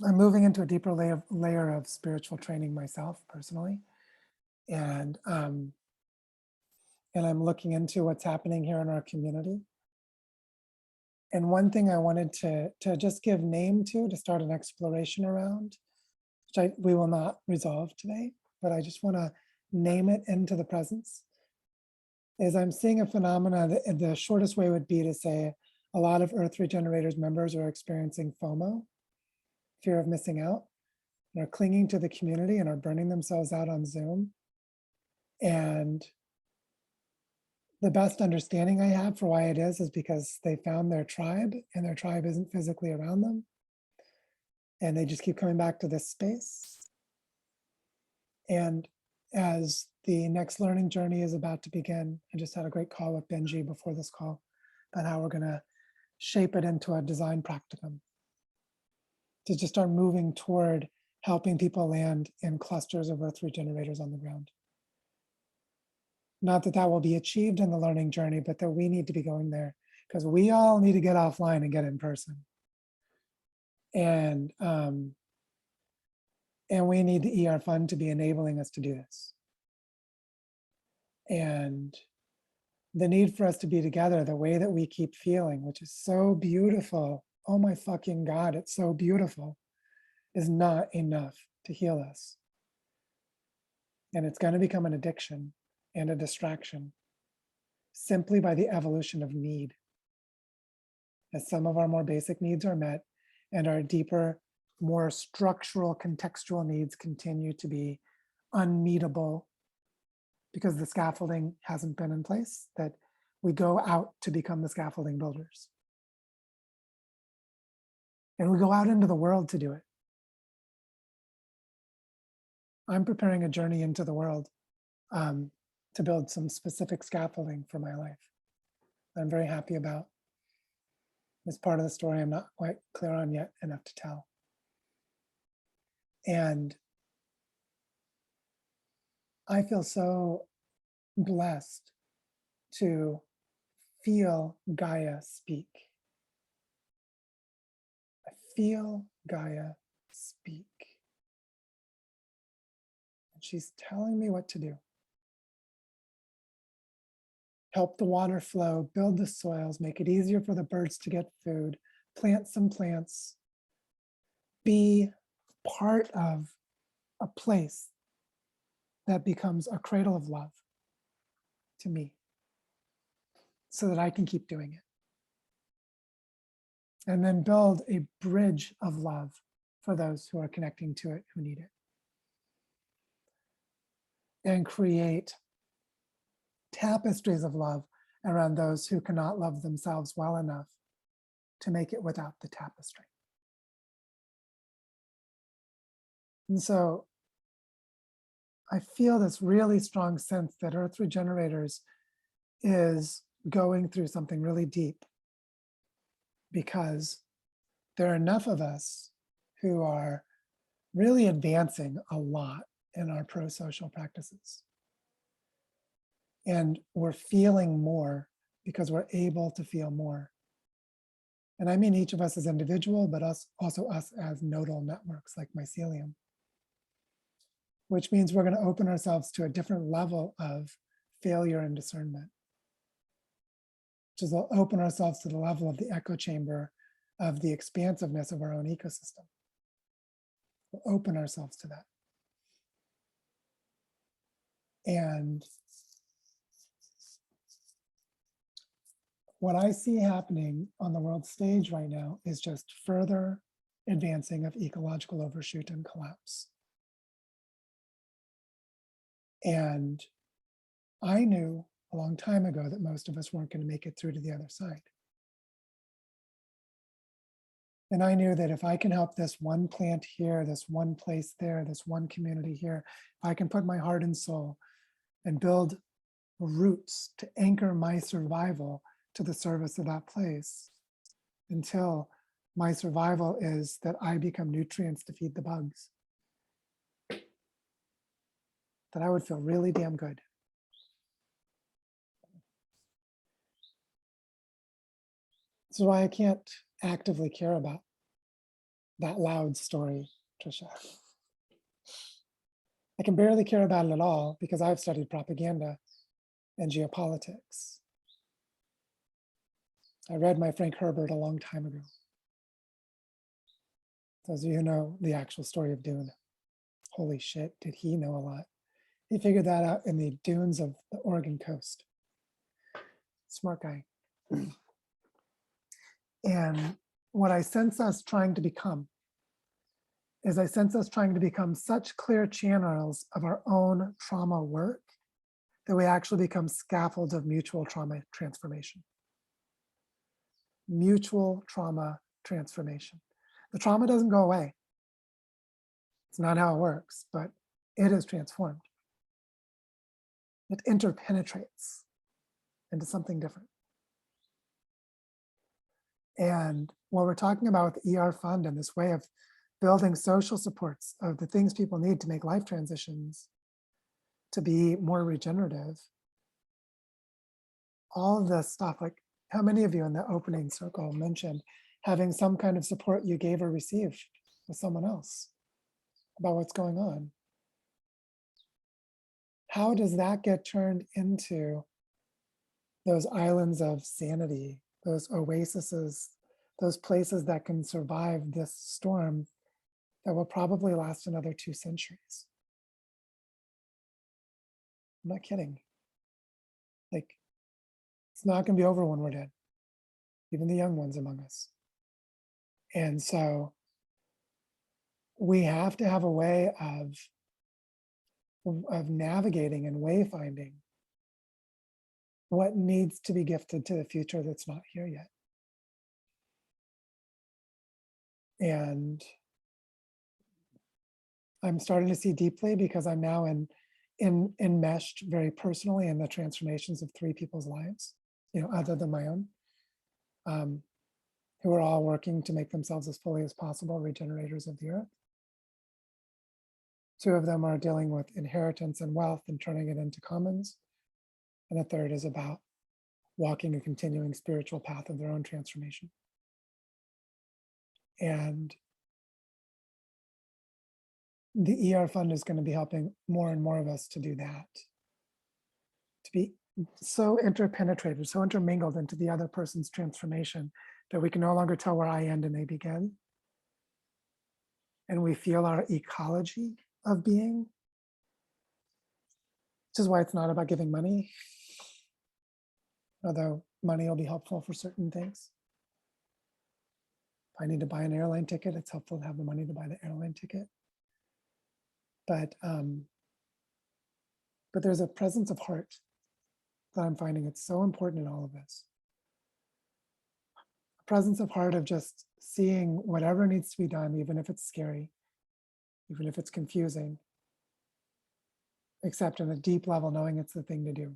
I'm moving into a deeper layer of spiritual training myself personally. And I'm looking into what's happening here in our community. And one thing I wanted to just give name to start an exploration around, which we will not resolve today, but I just want to name it into the presence, is I'm seeing a phenomena that the shortest way would be to say a lot of Earth Regenerators members are experiencing FOMO, fear of missing out, and are clinging to the community and are burning themselves out on Zoom. And the best understanding I have for why it is because they found their tribe and their tribe isn't physically around them. And they just keep coming back to this space. And as the next learning journey is about to begin, I just had a great call with Benji before this call about how we're going to shape it into a design practicum. to just start moving toward helping people land in clusters of Earth regenerators on the ground. Not that that will be achieved in the learning journey, but that we need to be going there because we all need to get offline and get in person. And we need the ER fund to be enabling us to do this. And the need for us to be together, the way that we keep feeling, which is so beautiful. Oh my fucking God, it's so beautiful, is not enough to heal us. And it's going to become an addiction and a distraction simply by the evolution of need. As some of our more basic needs are met and our deeper, more structural, contextual needs continue to be unmeetable because the scaffolding hasn't been in place, that we go out to become the scaffolding builders. And we go out into the world to do it. I'm preparing a journey into the world to build some specific scaffolding for my life. I'm very happy about. This part of the story I'm not quite clear on yet enough to tell. And I feel so blessed to feel Gaia speak. I feel Gaia speak. And she's telling me what to do. Help the water flow, build the soils, make it easier for the birds to get food, plant some plants, be part of a place that becomes a cradle of love to me so that I can keep doing it. And then build a bridge of love for those who are connecting to it, who need it. And create tapestries of love around those who cannot love themselves well enough to make it without the tapestry. And so I feel this really strong sense that Earth Regenerators is going through something really deep because there are enough of us who are really advancing a lot in our pro-social practices. And we're feeling more because we're able to feel more. And I mean each of us as individual, but also us as nodal networks like mycelium, which means we're going to open ourselves to a different level of failure and discernment. Which is we'll open ourselves to the level of the echo chamber of the expansiveness of our own ecosystem. We'll open ourselves to that. And what I see happening on the world stage right now is just further advancing of ecological overshoot and collapse. And I knew a long time ago that most of us weren't going to make it through to the other side. And I knew that if I can help this one plant here, this one place there, this one community here, if I can put my heart and soul and build roots to anchor my survival to the service of that place until my survival is that I become nutrients to feed the bugs, that I would feel really damn good. This is why I can't actively care about that loud story, Trisha. I can barely care about it at all because I've studied propaganda and geopolitics. I read my Frank Herbert a long time ago. Those of you who know the actual story of Dune, holy shit, did he know a lot. He figured that out in the dunes of the Oregon coast. Smart guy. And what I sense us trying to become is I sense us trying to become such clear channels of our own trauma work that we actually become scaffolds of mutual trauma transformation. Mutual trauma transformation. The trauma doesn't go away. It's not how it works, but it is transformed. It interpenetrates into something different. And what we're talking about with the ER fund and this way of building social supports of the things people need to make life transitions, to be more regenerative. All of this stuff, like how many of you in the opening circle mentioned having some kind of support you gave or received with someone else about what's going on? How does that get turned into those islands of sanity, those oases, those places that can survive this storm that will probably last another 2 centuries? I'm not kidding. Like, it's not going to be over when we're dead, even the young ones among us. And so we have to have a way of navigating and wayfinding what needs to be gifted to the future that's not here yet. And I'm starting to see deeply, because I'm now enmeshed very personally in the transformations of 3 people's lives, other than my own, who are all working to make themselves as fully as possible regenerators of the earth. 2 of them are dealing with inheritance and wealth and turning it into commons. And the third is about walking a continuing spiritual path of their own transformation. And the ER Fund is going to be helping more and more of us to do that, to be so interpenetrated, so intermingled into the other person's transformation that we can no longer tell where I end and they begin. And we feel our ecology of being, which is why it's not about giving money, although money will be helpful for certain things. If I need to buy an airline ticket, it's helpful to have the money to buy the airline ticket. But there's a presence of heart that I'm finding it's so important in all of this. A presence of heart of just seeing whatever needs to be done, even if it's scary, even if it's confusing, except on a deep level, knowing it's the thing to do.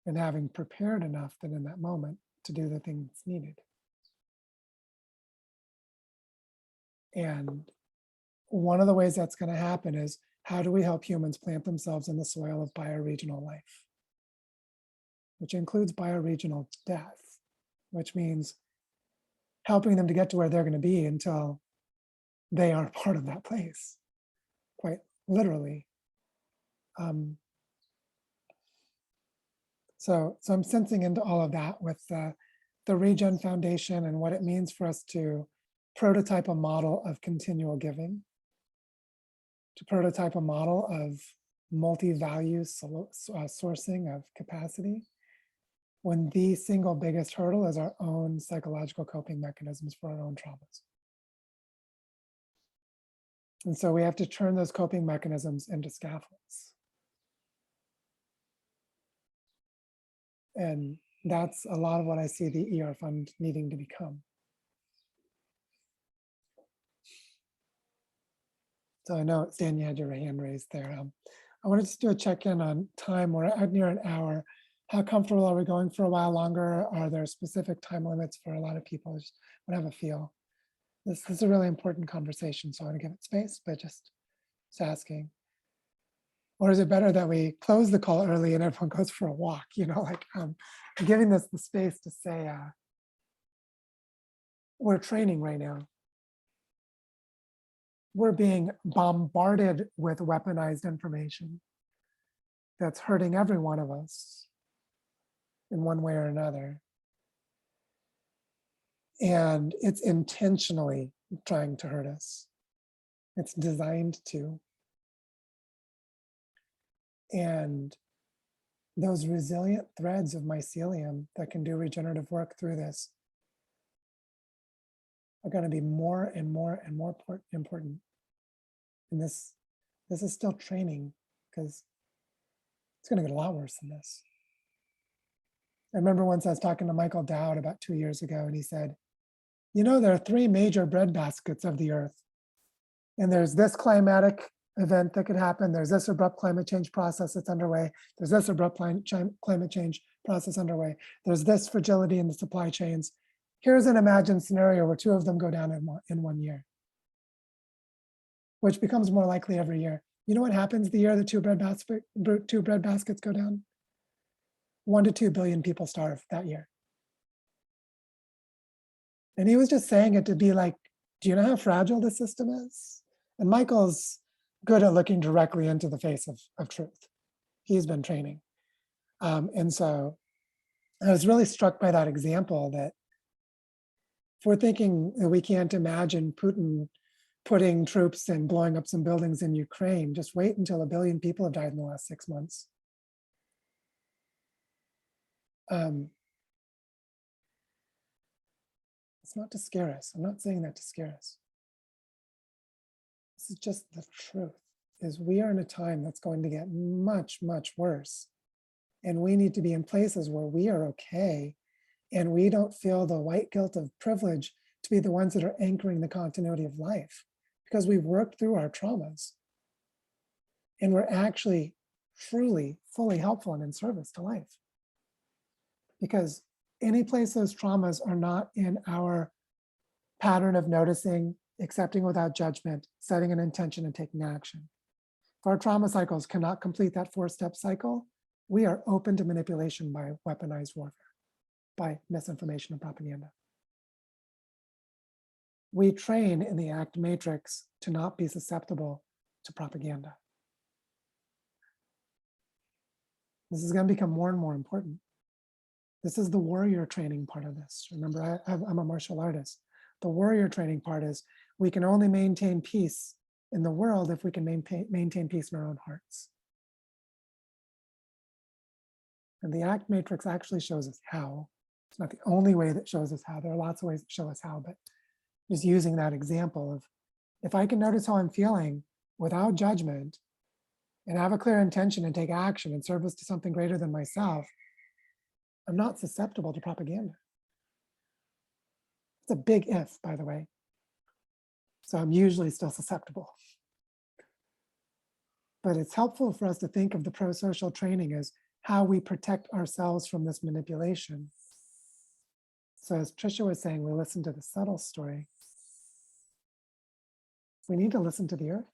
And having prepared enough that in that moment to do the thing that's needed. And one of the ways that's going to happen is, how do we help humans plant themselves in the soil of bioregional life? Which includes bioregional death, which means helping them to get to where they're going to be until they are part of that place, quite literally. So I'm sensing into all of that with the Regen Foundation and what it means for us to prototype a model of continual giving, to prototype a model of multi-value sourcing of capacity, when the single biggest hurdle is our own psychological coping mechanisms for our own traumas. And so we have to turn those coping mechanisms into scaffolds. And that's a lot of what I see the ER Fund needing to become. So I know, Stan, you had your hand raised there. I wanted to do a check-in on time. We're at near an hour. How comfortable are we going for a while longer? Are there specific time limits for a lot of people? I just want to have a feel. This is a really important conversation, so I want to give it space, but just asking. Or is it better that we close the call early and everyone goes for a walk? I'm giving this the space to say, we're training right now. We're being bombarded with weaponized information that's hurting every one of us in one way or another. And it's intentionally trying to hurt us. It's designed to. And those resilient threads of mycelium that can do regenerative work through this are going to be more and more and more important. And this is still training, because it's going to get a lot worse than this. I remember once I was talking to Michael Dowd about 2 years ago, and he said, there are 3 major breadbaskets of the earth. And there's this climatic event that could happen. There's this abrupt climate change process that's underway. There's this abrupt climate change process underway. There's this fragility in the supply chains. here's an imagined scenario where 2 of them go down in 1 year, which becomes more likely every year. You know what happens the year the 2 bread baskets go down? 1 to 2 billion people starve that year. And he was just saying it to be like, do you know how fragile the system is? And Michael's good at looking directly into the face of truth. He's been training. And so I was really struck by that example that if we're thinking that we can't imagine Putin putting troops and blowing up some buildings in Ukraine, just wait until 1 billion people have died in the last 6 months. It's not to scare us. I'm not saying that to scare us. This is just the truth, is we are in a time that's going to get much, much worse. And we need to be in places where we are okay and we don't feel the white guilt of privilege to be the ones that are anchoring the continuity of life, because we've worked through our traumas and we're actually truly, fully helpful and in service to life. Because any place those traumas are not in our pattern of noticing, accepting without judgment, setting an intention and taking action. If our trauma cycles cannot complete that 4-step cycle, we are open to manipulation by weaponized warfare, by misinformation and propaganda. We train in the ACT matrix to not be susceptible to propaganda. This is going to become more and more important. This is the warrior training part of this. Remember, I'm a martial artist. The warrior training part is we can only maintain peace in the world if we can maintain peace in our own hearts. And the ACT matrix actually shows us how. It's not the only way that shows us how. There are lots of ways that show us how, but just using that example of, if I can notice how I'm feeling without judgment and have a clear intention and take action in service to something greater than myself, I'm not susceptible to propaganda. It's a big if, by the way. So I'm usually still susceptible. But it's helpful for us to think of the pro-social training as how we protect ourselves from this manipulation. So as Trisha was saying, we listen to the subtle story. We need to listen to the earth.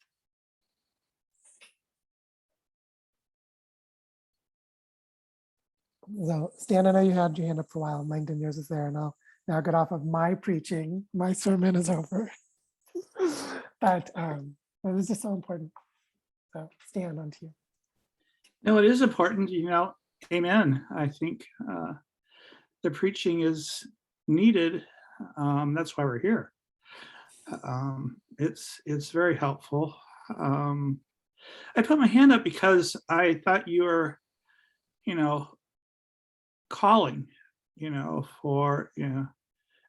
So Stan, I know you had your hand up for a while. Langdon, yours is there, and I'll now get off of my preaching. My sermon is over. But it was just so important. So Stan, on to you. No, it is important, amen. I think the preaching is needed. That's why we're here. It's very helpful. I put my hand up because I thought you were, calling, for,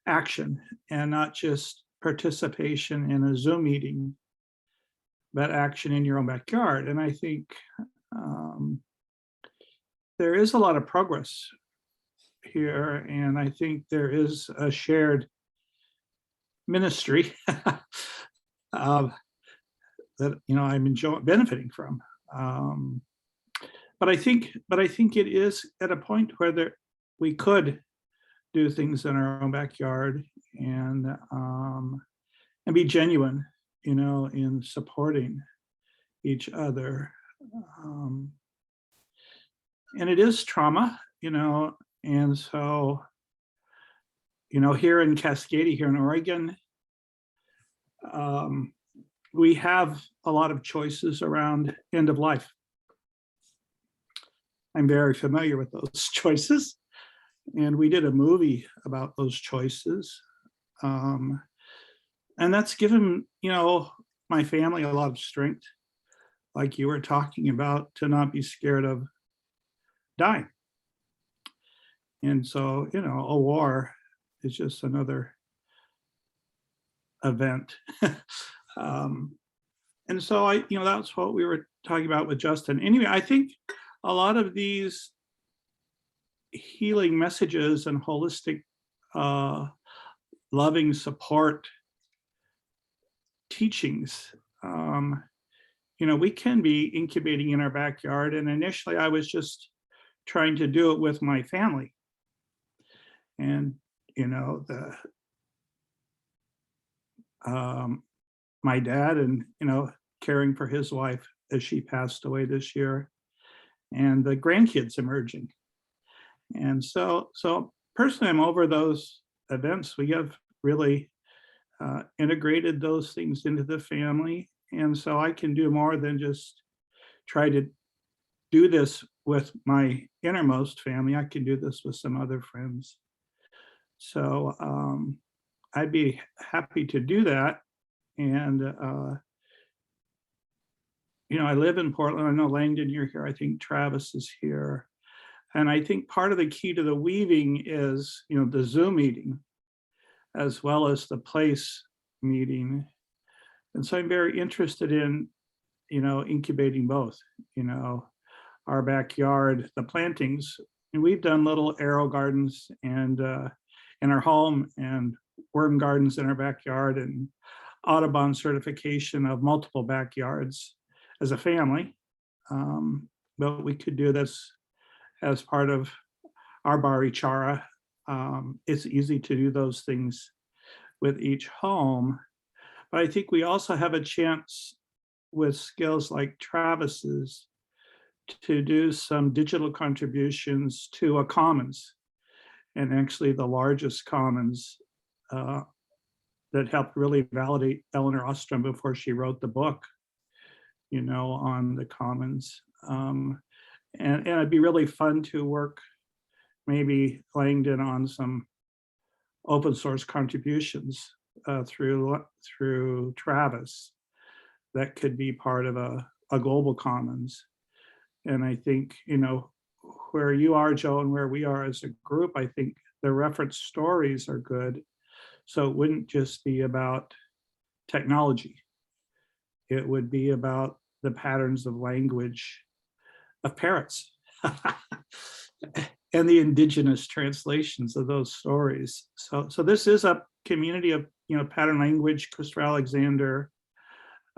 action and not just participation in a Zoom meeting, but action in your own backyard. And I think there is a lot of progress here, and I think there is a shared ministry that I'm benefiting from. But I think it is at a point where we could do things in our own backyard and be genuine, in supporting each other. And it is trauma, and so, here in Cascadia, here in Oregon, we have a lot of choices around end of life. I'm very familiar with those choices, and we did a movie about those choices. And that's given, my family a lot of strength, like you were talking about, to not be scared of dying. And so, a war is just another event. And so that's what we were talking about with Justin. Anyway, I think a lot of these healing messages and holistic, loving support teachings, we can be incubating in our backyard. And initially I was just trying to do it with my family. And, you know, my dad, and, you know, caring for his wife as she passed away this year, and the grandkids emerging. And so personally, I'm over those events. We have really integrated those things into the family. And so I can do more than just try to do this with my innermost family. I can do this with some other friends. So I'd be happy to do that. And, you know, I live in Portland. I know Langdon, you're here. I think Travis is here. And I think part of the key to the weaving is, you know, the Zoom meeting, as well as the place meeting. And so I'm very interested in, you know, incubating both, you know, our backyard, the plantings. And we've done little arrow gardens and in our home, and worm gardens in our backyard, and Audubon certification of multiple backyards as a family. But we could do this as part of our Bari Chara. It's easy to do those things with each home. But I think we also have a chance with skills like Travis's to do some digital contributions to a commons, and actually the largest commons that helped really validate Eleanor Ostrom before she wrote the book, you know, on the commons. And it'd be really fun to work maybe Langdon on some open source contributions through Travis that could be part of a global commons. And I think, you know, where you are, Joe, and where we are as a group, I think the reference stories are good. So it wouldn't just be about technology. It would be about the patterns of language of parrots and the indigenous translations of those stories. So this is a community of, you know, pattern language. Christopher Alexander,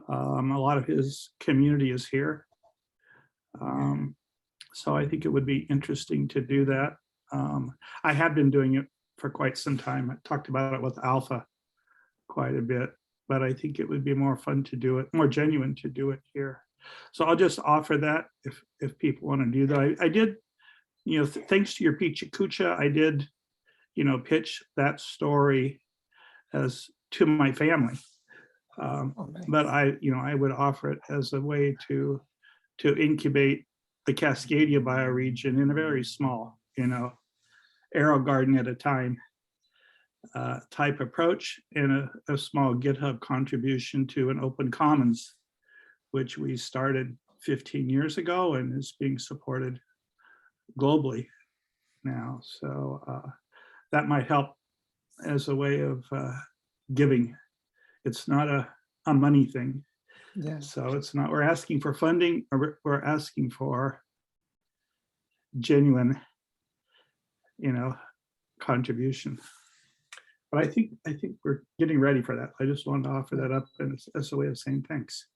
a lot of his community is here. So I think it would be interesting to do that. I have been doing it for quite some time. I talked about it with Alpha quite a bit, but I think it would be more fun to do it, more genuine to do it here. So I'll just offer that if people want to do that. I did, you know, thanks to your Picha Kucha, I did, you know, pitch that story as to my family. But I would offer it as a way to incubate the Cascadia bioregion in a very small, you know, arrow garden at a time type approach, and a small GitHub contribution to an open commons, which we started 15 years ago and is being supported globally now. So that might help as a way of giving. It's not a money thing. Yeah. So it's not, we're asking for funding, or we're asking for genuine, you know, contribution. But I think we're getting ready for that. I just wanted to offer that up as a way of saying thanks.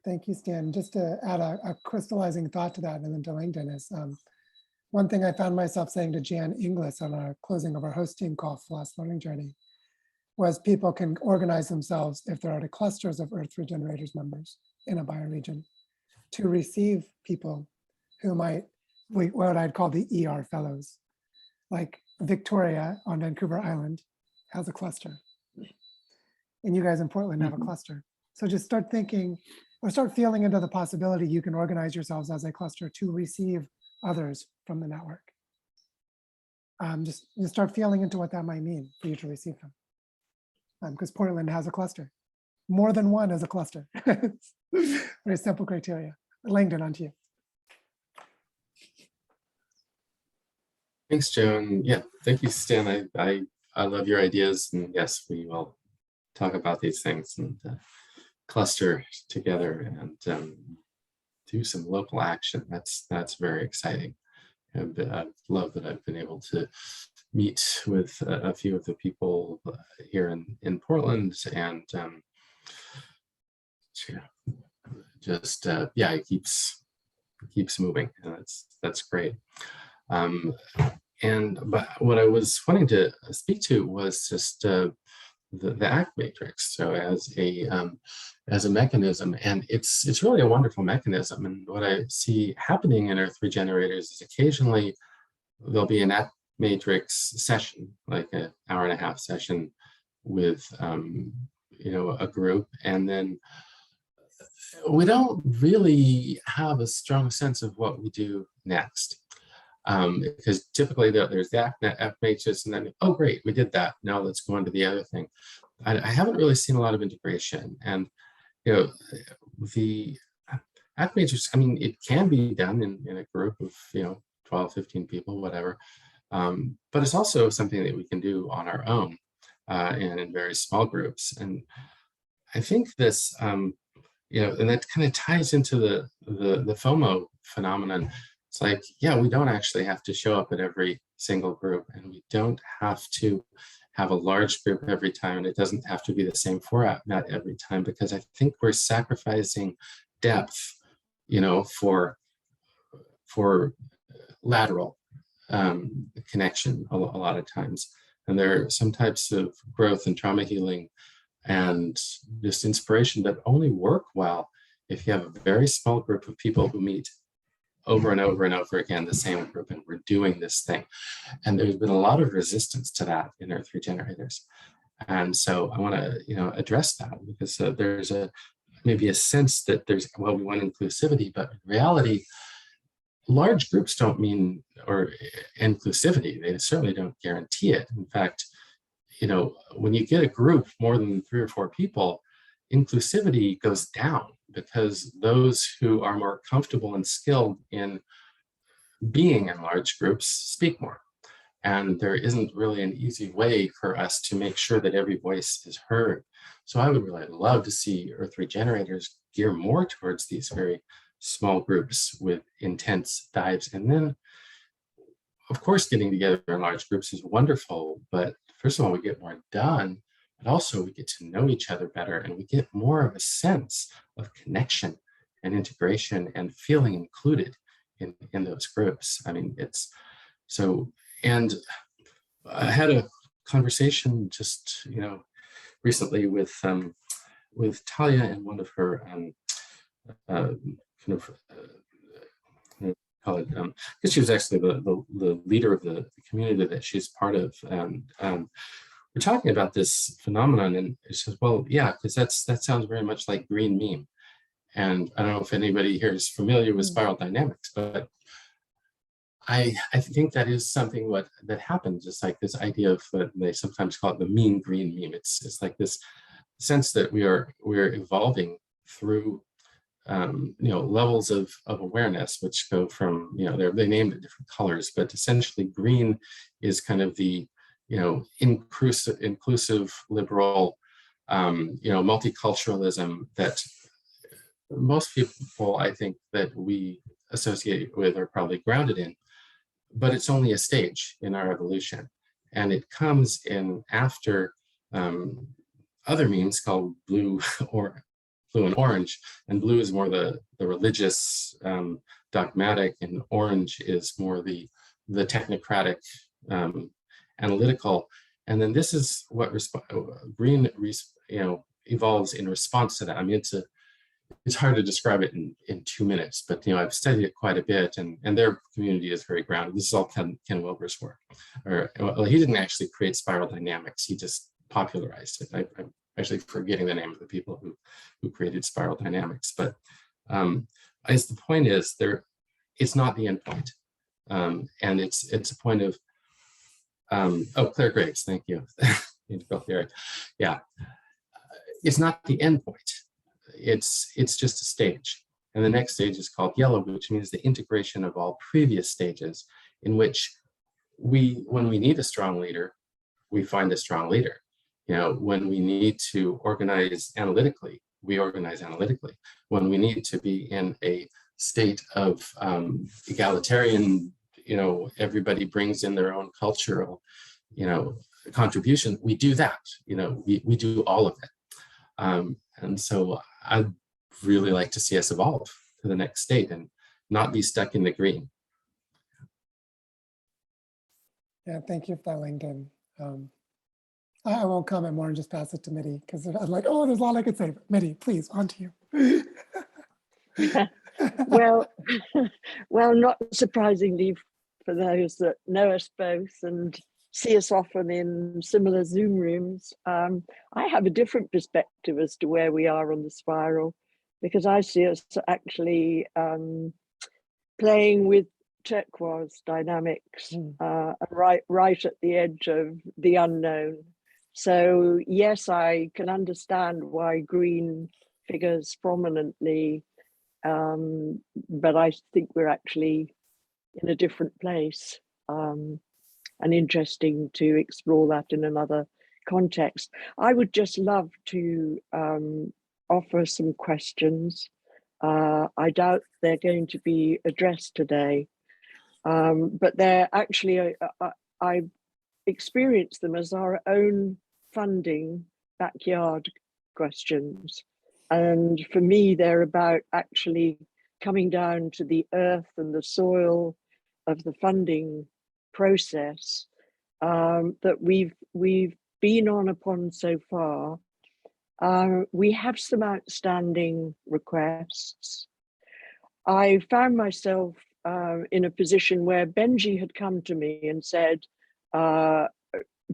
Thank you, Stan. Just to add a crystallizing thought to that, and then to Langdon, is one thing I found myself saying to Jan Inglis on our closing of our host team call for Last Learning Journey was people can organize themselves if there are clusters of Earth Regenerators members in a bioregion to receive people who might, what I'd call the ER fellows. Like Victoria on Vancouver Island has a cluster. And you guys in Portland have a cluster. So just start thinking, or start feeling into the possibility you can organize yourselves as a cluster to receive others from the network. Just start feeling into what that might mean for you to receive them. Because Portland has a cluster. More than one is a cluster. Very simple criteria. Langdon, on to you. Thanks, Joe. And yeah, thank you, Stan. I love your ideas. And yes, we will talk about these things and cluster together and do some local action. That's very exciting. And I love that I've been able to meet with a few of the people here in Portland, and just yeah, it keeps moving, and that's great. but what I was wanting to speak to was just the ACT matrix. So as a mechanism, and it's really a wonderful mechanism. And what I see happening in Earth Regenerators is occasionally there'll be an ACT matrix session, like an hour and a half session with a group, and then we don't really have a strong sense of what we do next. Because typically there's the ACT matrix, and then, oh great, we did that, now let's go on to the other thing. I haven't really seen a lot of integration. And the ACT matrix, I mean, it can be done in a group of 12, 15 people, whatever. But it's also something that we can do on our own and in very small groups. And I think this, and that kind of ties into the FOMO phenomenon. It's like, yeah, we don't actually have to show up at every single group, and we don't have to have a large group every time, and it doesn't have to be the same format every time, because I think we're sacrificing depth, for lateral connection a lot of times. And there are some types of growth and trauma healing and just inspiration that only work well if you have a very small group of people who meet over and over and over again, the same group, and we're doing this thing. And there's been a lot of resistance to that in Earth Regenerators. And so I want to, address that, because there's maybe a sense that we want inclusivity, but in reality, large groups don't mean or inclusivity. They certainly don't guarantee it. In fact, when you get a group more than 3 or 4 people, inclusivity goes down, because those who are more comfortable and skilled in being in large groups speak more. And there isn't really an easy way for us to make sure that every voice is heard. So I would really love to see Earth Regenerators gear more towards these very small groups with intense dives. And then, of course, getting together in large groups is wonderful, but first of all, we get more done, but also we get to know each other better, and we get more of a sense of connection and integration and feeling included in those groups. I mean, it's so, and I had a conversation just, recently with Talia and one of her because she was actually the leader of the community that she's part of. We're talking about this phenomenon, and she says, well, yeah, because that sounds very much like green meme. And I don't know if anybody here is familiar with spiral dynamics, but I think that is something that happens. It's like this idea of they sometimes call it the mean green meme. It's like this sense that we're evolving through levels of awareness, which go from, they named it different colors, but essentially green is kind of the, inclusive liberal, multiculturalism that most people, I think, that we associate with are probably grounded in, but it's only a stage in our evolution. And it comes in after other memes called blue and orange, and blue is more the religious, dogmatic, and orange is more the technocratic, analytical. And then this is what green evolves in response to that. I mean, it's hard to describe it in 2 minutes, but I've studied it quite a bit, and their community is very grounded. This is all Ken Wilber's work. Well, he didn't actually create spiral dynamics; he just popularized it. I'm actually forgetting the name of the people who created spiral dynamics, but as the point is, it's not the end point, and it's a point of Claire Graves, thank you. Yeah, it's not the end point. It's just a stage, and the next stage is called yellow, which means the integration of all previous stages, in which when we need a strong leader, we find a strong leader. When we need to organize analytically, we organize analytically. When we need to be in a state of egalitarian, everybody brings in their own cultural, contribution, we do that. We do all of it. And so I'd really like to see us evolve to the next state and not be stuck in the green. Yeah, thank you for that, Lincoln. I won't comment more and just pass it to Mitty because I'm like, oh, there's a lot I could say. But Mitty, please, on to you. Well, well, not surprisingly for those that know us both and see us often in similar Zoom rooms, I have a different perspective as to where we are on the spiral, because I see us actually playing with turquoise dynamics, right at the edge of the unknown. So yes, I can understand why green figures prominently, but I think we're actually in a different place, and interesting to explore that in another context. I would just love to offer some questions. I doubt they're going to be addressed today, but they're actually, I experience them as our own funding backyard questions. And for me, they're about actually coming down to the earth and the soil of the funding process that we've been on upon so far. We have some outstanding requests. I found myself in a position where Benji had come to me and said,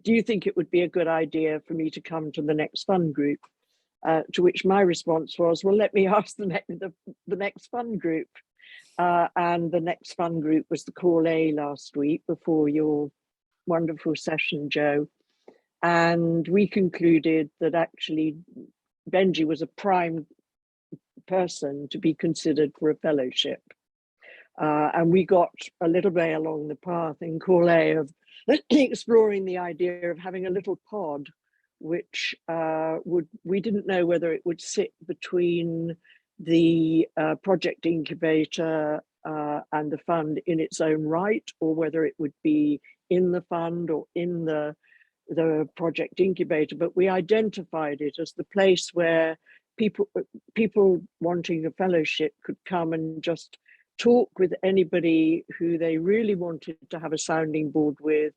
do you think it would be a good idea for me to come to the next fund group? To which my response was, well, let me ask the next fund group. And the next fund group was the Call A last week before your wonderful session, Joe. And we concluded that actually Benji was a prime person to be considered for a fellowship. And we got a little way along the path in Call A of exploring the idea of having a little pod, which we didn't know whether it would sit between the project incubator and the fund in its own right, or whether it would be in the fund or in the project incubator. But we identified it as the place where people wanting a fellowship could come and just talk with anybody who they really wanted to have a sounding board with,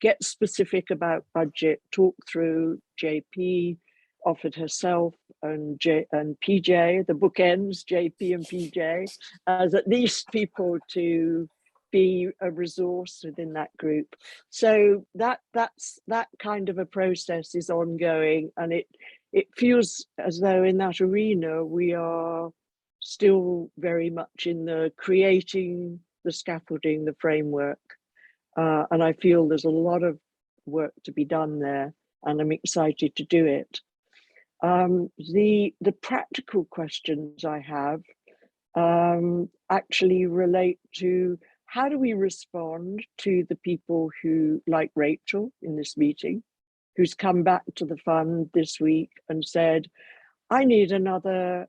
get specific about budget, talk through. JP offered herself and PJ, the bookends, JP and PJ, as at least people to be a resource within that group. So that kind of a process is ongoing, and it feels as though in that arena we are still very much in the creating the scaffolding, the framework, and I feel there's a lot of work to be done there, and I'm excited to do it. The practical questions I have actually relate to how do we respond to the people who, like Rachel in this meeting, who's come back to the fund this week and said, I need another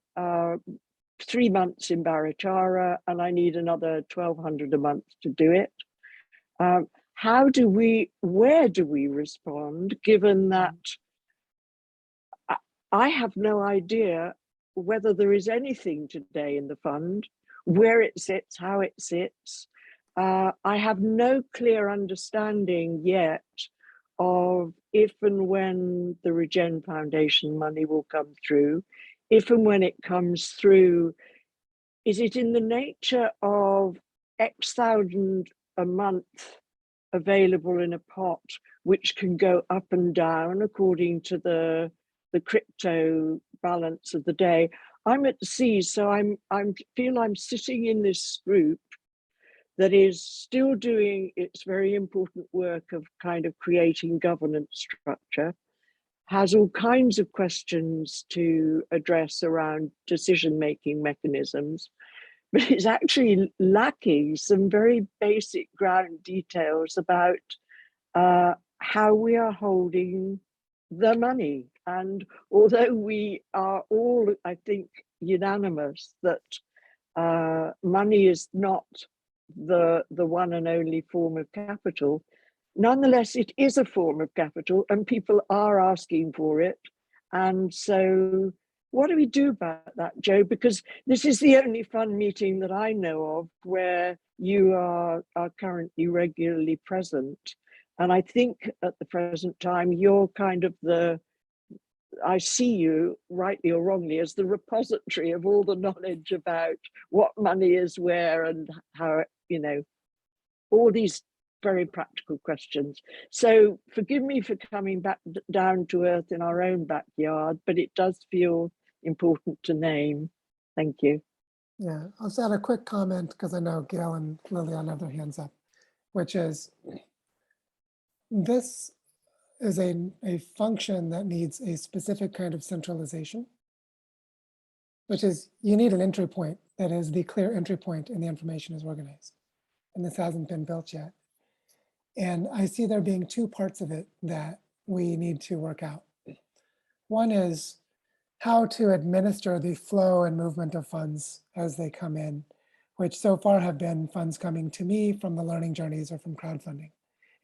3 months in Bharatara and I need another 1,200 a month to do it. Where do we respond, given that I have no idea whether there is anything today in the fund, where it sits, how it sits. I have no clear understanding yet of if and when the Regen Foundation money will come through. If and when it comes through, is it in the nature of X thousand a month available in a pot, which can go up and down according to the crypto balance of the day? I'm at sea, so I feel I'm sitting in this group that is still doing its very important work of kind of creating governance structure, has all kinds of questions to address around decision-making mechanisms, but it's actually lacking some very basic ground details about how we are holding the money. And although we are all, I think, unanimous that money is not the one and only form of capital, nonetheless, it is a form of capital and people are asking for it. And so what do we do about that, Joe? Because this is the only fund meeting that I know of where you are currently regularly present. And I think at the present time, you're kind of I see you, rightly or wrongly, as the repository of all the knowledge about what money is where and how, all these very practical questions. So forgive me for coming back down to earth in our own backyard, but it does feel important to name. Thank you. Yeah, I'll just add a quick comment because I know Gail and Lillian have their hands up, which is this is a function that needs a specific kind of centralization, which is you need an entry point that is the clear entry point and the information is organized. And this hasn't been built yet. And I see there being two parts of it that we need to work out. One is how to administer the flow and movement of funds as they come in, which so far have been funds coming to me from the learning journeys or from crowdfunding.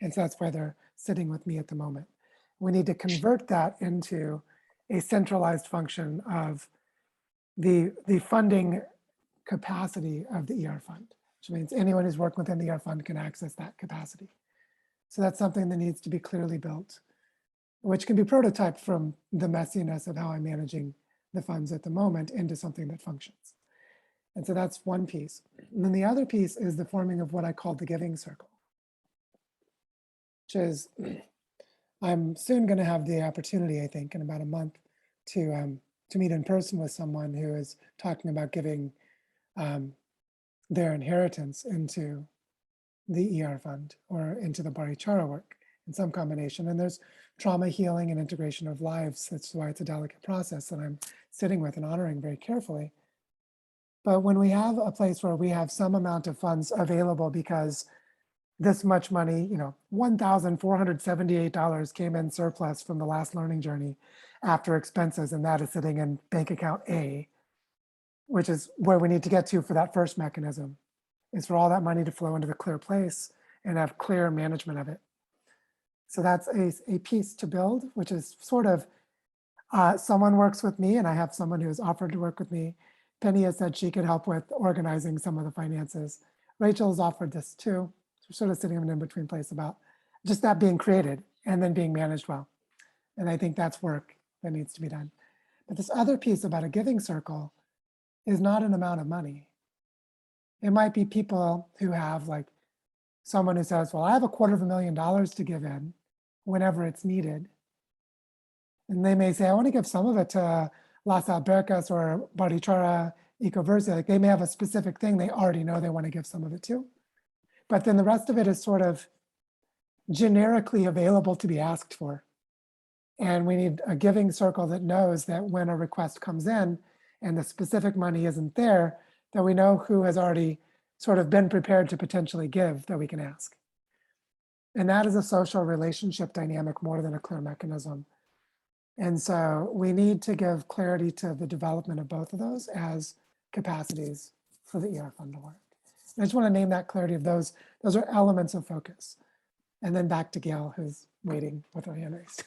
And so that's why they're sitting with me at the moment. We need to convert that into a centralized function of the funding capacity of the ER fund, which means anyone who's working within the ER fund can access that capacity. So that's something that needs to be clearly built, which can be prototyped from the messiness of how I'm managing the funds at the moment into something that functions. And so that's one piece. And then the other piece is the forming of what I call the giving circle, which is I'm soon going to have the opportunity, I think, in about a month to meet in person with someone who is talking about giving their inheritance into the ER fund or into the Barichara work in some combination. And there's trauma healing and integration of lives. That's why it's a delicate process that I'm sitting with and honoring very carefully. But when we have a place where we have some amount of funds available because this much money, $1,478 came in surplus from the last learning journey after expenses, and that is sitting in bank account A, which is where we need to get to for that first mechanism, is for all that money to flow into the clear place and have clear management of it. So that's a piece to build, which is sort of someone works with me and I have someone who has offered to work with me. Penny has said she could help with organizing some of the finances. Rachel's offered this too. So we're sort of sitting in an in-between place about just that being created and then being managed well. And I think that's work that needs to be done. But this other piece about a giving circle is not an amount of money. It might be people who have like someone who says, well, I have $250,000 to give in whenever it's needed. And they may say, I want to give some of it to Las Albercas or Barichara Ecoversa. Like they may have a specific thing they already know they want to give some of it to. But then the rest of it is sort of generically available to be asked for. And we need a giving circle that knows that when a request comes in and the specific money isn't there, that we know who has already sort of been prepared to potentially give that we can ask. And that is a social relationship dynamic more than a clear mechanism. And so we need to give clarity to the development of both of those as capacities for the ER fund to work. And I just want to name that clarity of those. Those are elements of focus. And then back to Gail, who's waiting with her hand raised.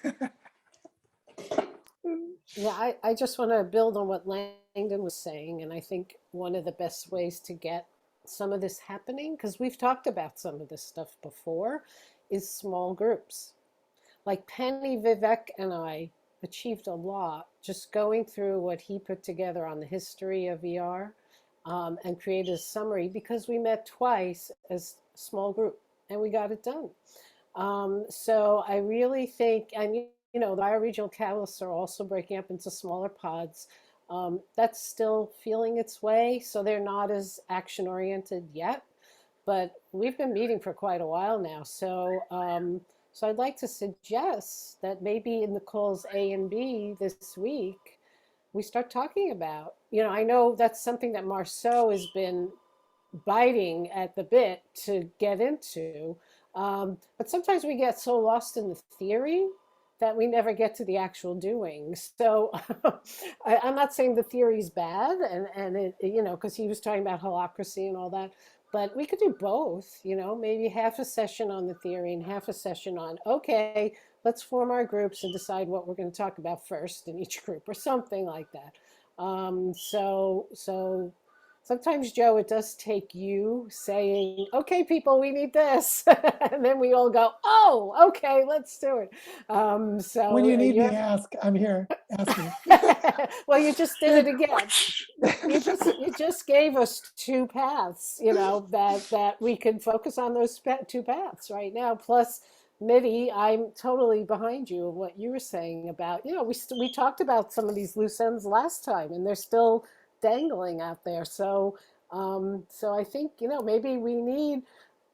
Yeah, I just want to build on what Langdon was saying. And I think one of the best ways to get some of this happening, because we've talked about some of this stuff before, is small groups. Like Penny, Vivek, and I achieved a lot just going through what he put together on the history of ER and created a summary because we met twice as a small group and we got it done. So I really think, and the bioregional catalysts are also breaking up into smaller pods. That's still feeling its way, so they're not as action oriented yet, but we've been meeting for quite a while now. So so I'd like to suggest that maybe in the calls A and B this week, we start talking about, I know that's something that Marceau has been biting at the bit to get into. But sometimes we get so lost in the theory that we never get to the actual doing. So I'm not saying the theory is bad and it, because he was talking about holacracy and all that, but we could do both, maybe half a session on the theory and half a session on, okay, let's form our groups and decide what we're going to talk about first in each group or something like that. So sometimes, Joe, it does take you saying, okay, people, we need this. And then we all go, oh, okay, let's do it. So When you need me, you're, ask. I'm here. Ask me. well, you just did it again. You just gave us two paths, that we can focus on those two paths right now. Plus, Mitty, I'm totally behind you in what you were saying about, we talked about some of these loose ends last time, and they're still dangling out there. So I think, maybe we need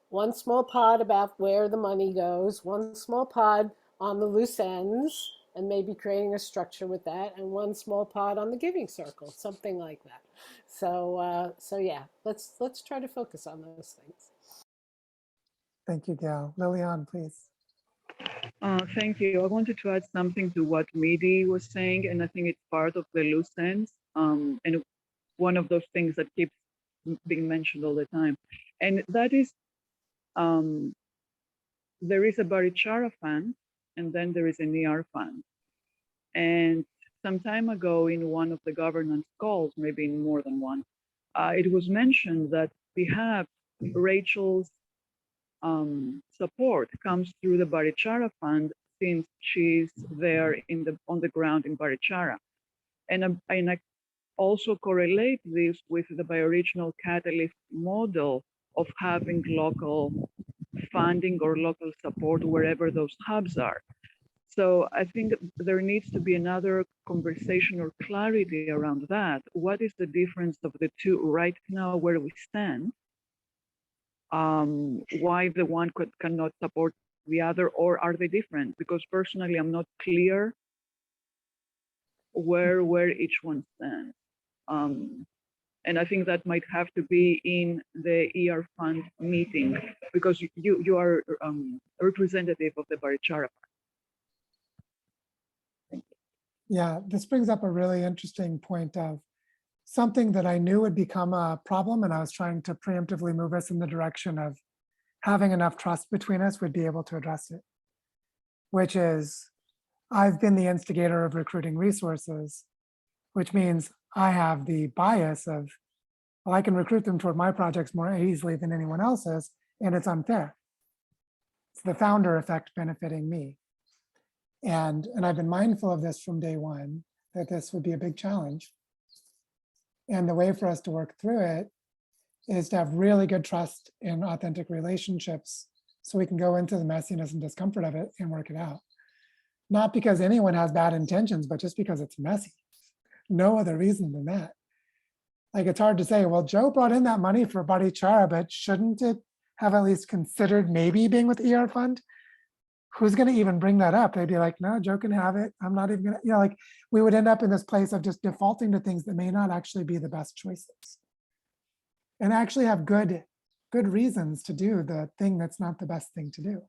one small pod about where the money goes, one small pod on the loose ends, and maybe creating a structure with that, and one small pod on the giving circle, something like that. So yeah, let's try to focus on those things. Thank you, Gail. Lilian, please. Thank you. I wanted to add something to what Midi was saying, and I think it's part of the loose ends, and one of those things that keeps being mentioned all the time. And that is, there is a Barichara fund, and then there is an ER fund. And some time ago in one of the governance calls, maybe in more than one, it was mentioned that perhaps Rachel's support comes through the Barichara fund, since she's there on the ground in Barichara. And I also correlate this with the bioregional catalyst model of having local funding or local support wherever those hubs are. So I think there needs to be another conversation or clarity around that. What is the difference of the two right now where we stand? Why the one cannot support the other, or are they different? Because personally, I'm not clear where each one stands. And I think that might have to be in the ER fund meeting, because you are a representative of the Barichara. Yeah, this brings up a really interesting point of something that I knew would become a problem, and I was trying to preemptively move us in the direction of having enough trust between us would be able to address it, which is I've been the instigator of recruiting resources, which means I have the bias of, well, I can recruit them toward my projects more easily than anyone else's, and it's unfair. It's the founder effect benefiting me. And I've been mindful of this from day one, that this would be a big challenge. And the way for us to work through it is to have really good trust in authentic relationships, so we can go into the messiness and discomfort of it and work it out. Not because anyone has bad intentions, but just because it's messy. No other reason than that. Like, it's hard to say, well, Joe brought in that money for Barichara, but shouldn't it have at least considered maybe being with ER Fund? Who's going to even bring that up? They'd be like, no, Joe can have it. I'm not even going to, like, we would end up in this place of just defaulting to things that may not actually be the best choices, and actually have good reasons to do the thing that's not the best thing to do.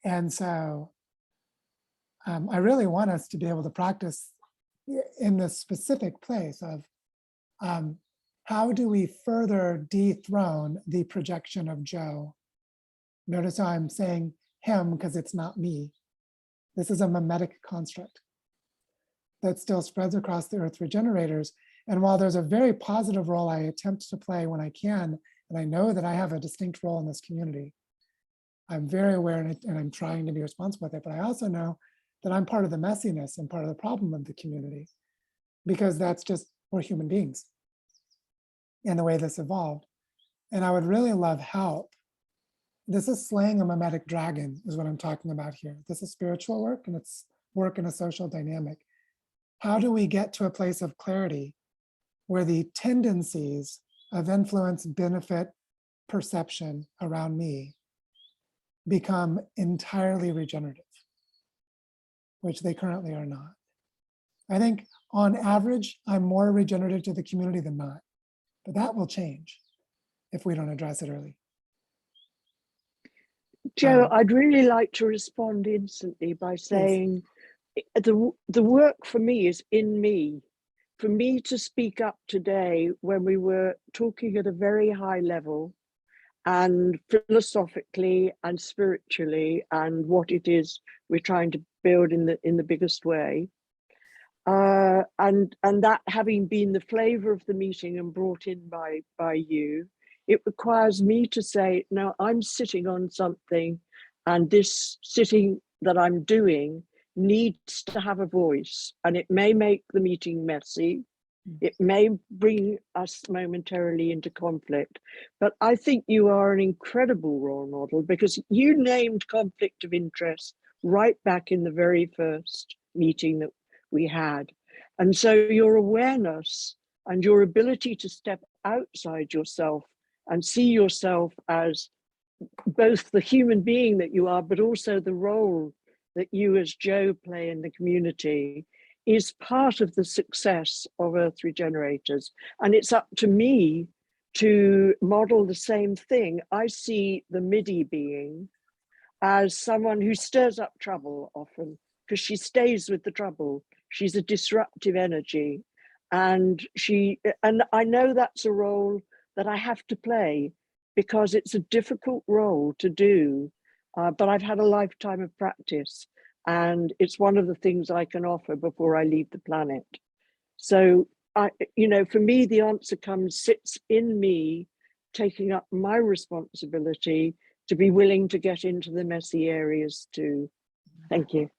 And so I really want us to be able to practice in this specific place of how do we further dethrone the projection of Joe? Notice how I'm saying him, because it's not me. This is a mimetic construct that still spreads across the Earth Regenerators. And while there's a very positive role I attempt to play when I can, and I know that I have a distinct role in this community, I'm very aware and I'm trying to be responsible with it, but I also know that I'm part of the messiness and part of the problem of the community, because that's just, we're human beings and the way this evolved. And I would really love help. This is slaying a mimetic dragon is what I'm talking about here. This is spiritual work, and it's work in a social dynamic. How do we get to a place of clarity where the tendencies of influence, benefit, perception around me become entirely regenerative, which they currently are not? I think on average, I'm more regenerative to the community than not, but that will change if we don't address it early. Joe, I'd really like to respond instantly by saying the work for me is in me. For me to speak up today when we were talking at a very high level and philosophically and spiritually and what it is we're trying to build in the biggest way, and that having been the flavor of the meeting and brought in by you, it requires me to say, no, I'm sitting on something, and this sitting that I'm doing needs to have a voice, and it may make the meeting messy. It may bring us momentarily into conflict, but I think you are an incredible role model, because you named conflict of interest right back in the very first meeting that we had. And so your awareness and your ability to step outside yourself and see yourself as both the human being that you are, but also the role that you as Joe play in the community, is part of the success of Earth Regenerators. And it's up to me to model the same thing. I see the MIDI being as someone who stirs up trouble often, because she stays with the trouble. She's a disruptive energy. And I know that's a role that I have to play, because it's a difficult role to do, but I've had a lifetime of practice, and it's one of the things I can offer before I leave the planet. So, for me, the answer sits in me taking up my responsibility to be willing to get into the messy areas too. Thank you.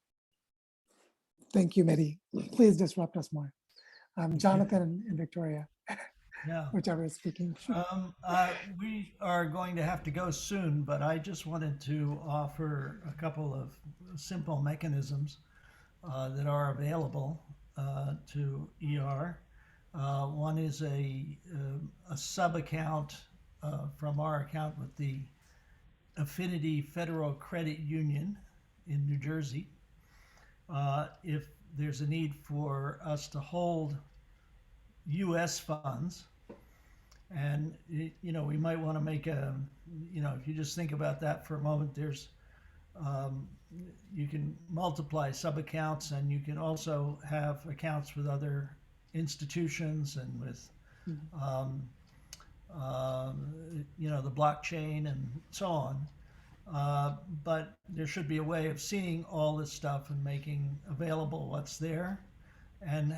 Thank you, Midi. Please disrupt us more. Jonathan and Victoria, Yeah. whichever is speaking. We are going to have to go soon, but I just wanted to offer a couple of simple mechanisms that are available to ER. One is a sub-account from our account with the Affinity Federal Credit Union in New Jersey. If there's a need for us to hold U.S. funds, and we might want to make a, if you just think about that for a moment, there's you can multiply sub-accounts, and you can also have accounts with other institutions and with the blockchain and so on. But there should be a way of seeing all this stuff and making available what's there, and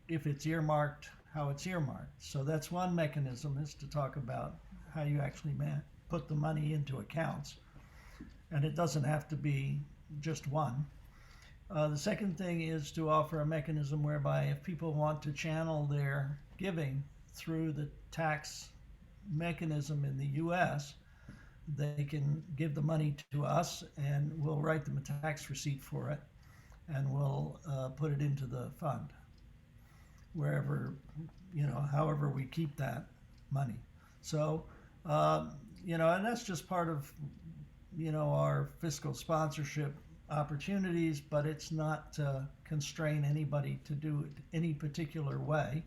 if it's earmarked, how it's earmarked. So that's one mechanism, is to talk about how you actually put the money into accounts. And it doesn't have to be just one. The second thing is to offer a mechanism whereby if people want to channel their giving through the tax mechanism in the US, they can give the money to us, and we'll write them a tax receipt for it, and we'll put it into the fund, wherever, however we keep that money. So, and that's just part of, our fiscal sponsorship opportunities, but it's not to constrain anybody to do it any particular way.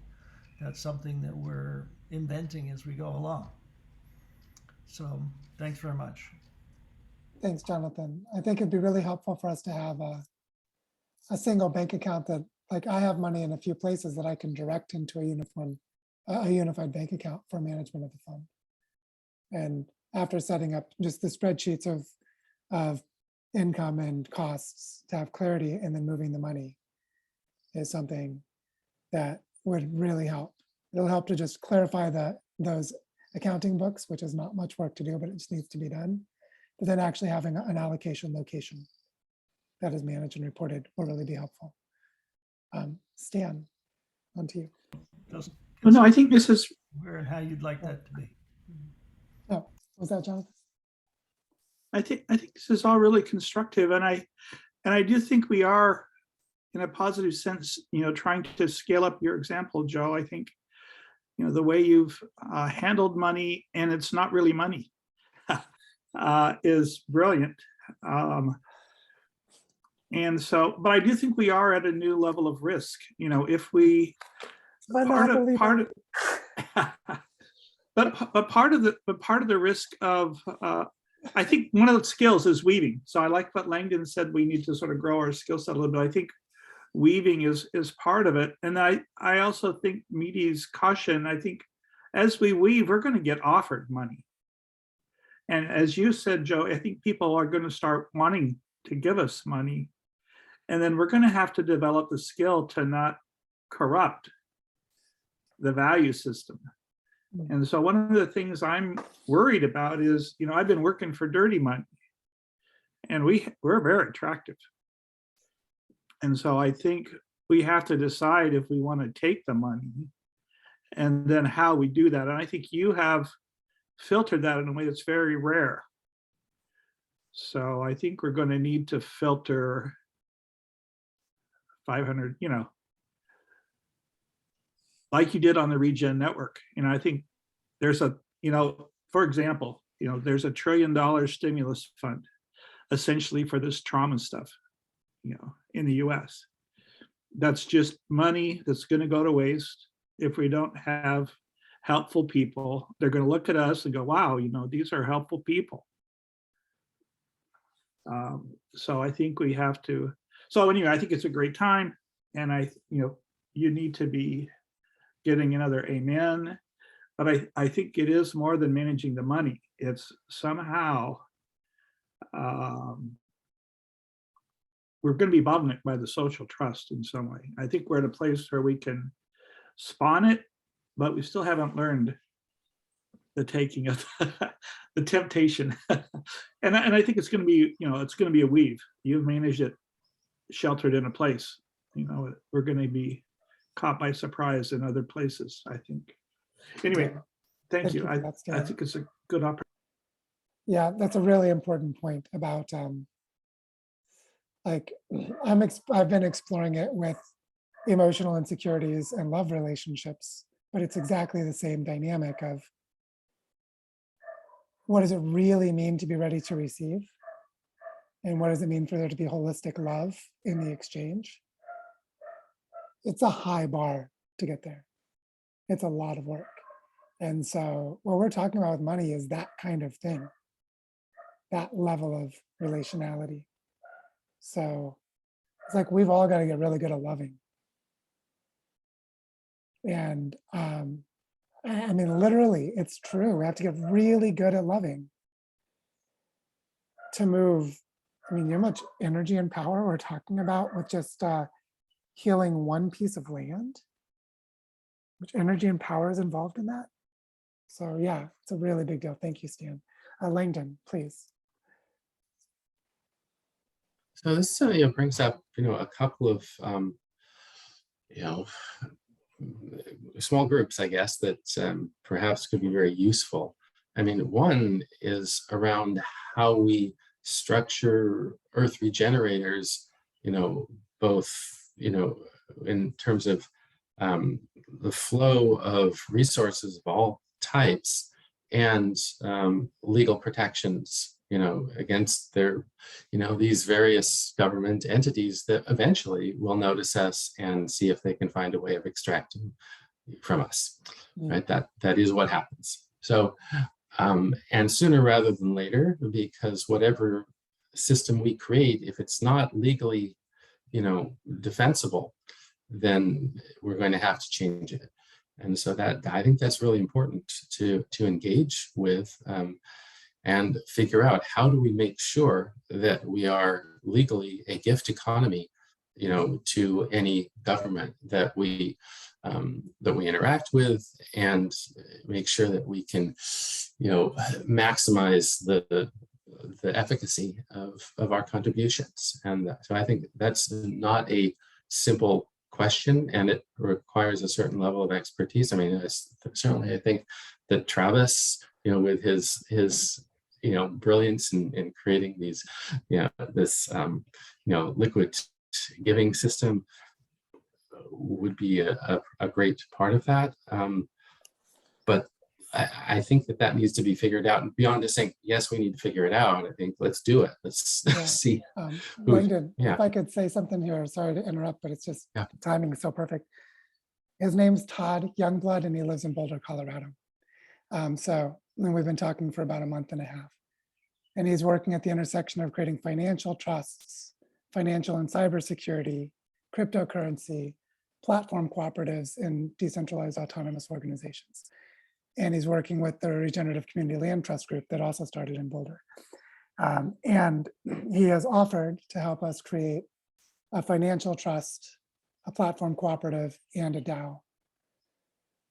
That's something that we're inventing as we go along. So thanks very much. Thanks, Jonathan. I think it'd be really helpful for us to have a single bank account that, like, I have money in a few places that I can direct into a unified bank account for management of the fund. And after setting up just the spreadsheets of income and costs to have clarity, and then moving the money is something that would really help. It'll help to just clarify those accounting books, which is not much work to do, but it just needs to be done. But then actually having an allocation location that is managed and reported will really be helpful. Stan, on to you. No, I think this is where and how you'd like that to be. Oh, was that Jonathan? I think this is all really constructive, and I do think we are, in a positive sense, trying to scale up your example, Joe. I think, the way you've handled money, and it's not really money, is brilliant. And so, but I do think we are at a new level of risk. If we part of but part of the risk of I think one of the skills is weaving. So I like what Langdon said, we need to sort of grow our skill set a little bit. I think weaving is part of it. And I also think Midi's caution, I think as we weave, we're going to get offered money. And as you said, Joe, I think people are going to start wanting to give us money. And then we're going to have to develop the skill to not corrupt the value system. And so one of the things I'm worried about is, you know, I've been working for dirty money, and we're very attractive. And so I think we have to decide if we want to take the money and then how we do that. And I think you have filtered that in a way that's very rare. So I think we're going to need to filter 500, you know, like you did on the Regen Network. You know, I think there's a, you know, for example, you know, there's $1 trillion stimulus fund essentially for this trauma stuff, you know, in the US. That's just money that's going to go to waste if we don't have helpful people. They're going to look at us and go, wow, you know, these are helpful people. So I think we have to, so anyway, I think it's a great time. And you know, you need to be getting another amen. But I think it is more than managing the money. It's somehow, we're going to be bottlenecked by the social trust in some way. I think we're at a place where we can spawn it, but we still haven't learned the taking of the temptation. and I think it's going to be, you know, it's going to be a weave. You've managed it sheltered in a place. You know, we're going to be caught by surprise in other places, I think. Anyway, thank you. I think it's a good opportunity. Yeah, that's a really important point about like I've been exploring it with emotional insecurities and love relationships, but it's exactly the same dynamic of what does it really mean to be ready to receive? And what does it mean for there to be holistic love in the exchange? It's a high bar to get there. It's a lot of work. And so what we're talking about with money is that kind of thing, that level of relationality. So it's like we've all got to get really good at loving. And I mean, literally, it's true. We have to get really good at loving to move. I mean, you know how much energy and power we're talking about with just healing one piece of land? Which energy and power is involved in that? So yeah, it's a really big deal. Thank you, Stan. Langdon, please. So this you know, brings up, you know, a couple of, you know, small groups, I guess, that perhaps could be very useful. I mean, one is around how we structure Earth Regenerators, you know, both, you know, in terms of the flow of resources of all types and legal protections, you know, against their, you know, these various government entities that eventually will notice us and see if they can find a way of extracting from us, right? That is what happens. So, and sooner rather than later, because whatever system we create, if it's not legally, you know, defensible, then we're going to have to change it. And so that, I think that's really important to engage with and figure out, how do we make sure that we are legally a gift economy, you know, to any government that we interact with, and make sure that we can, you know, maximize the efficacy of our contributions. And so I think that's not a simple question, and it requires a certain level of expertise. I mean, certainly I think that Travis, you know, with his you know, brilliance in creating these, you know, this you know, liquid giving system would be a great part of that. But I think that needs to be figured out, and beyond just saying, yes, we need to figure it out. I think let's do it. Let's see. Langdon, yeah. if I could say something here, sorry to interrupt, but it's just timing is so perfect. His name's Todd Youngblood, and he lives in Boulder, Colorado. So we've been talking for about a month and a half. And he's working at the intersection of creating financial trusts, financial and cybersecurity, cryptocurrency, platform cooperatives, and decentralized autonomous organizations. And he's working with the Regenerative Community Land Trust Group that also started in Boulder. And he has offered to help us create a financial trust, a platform cooperative, and a DAO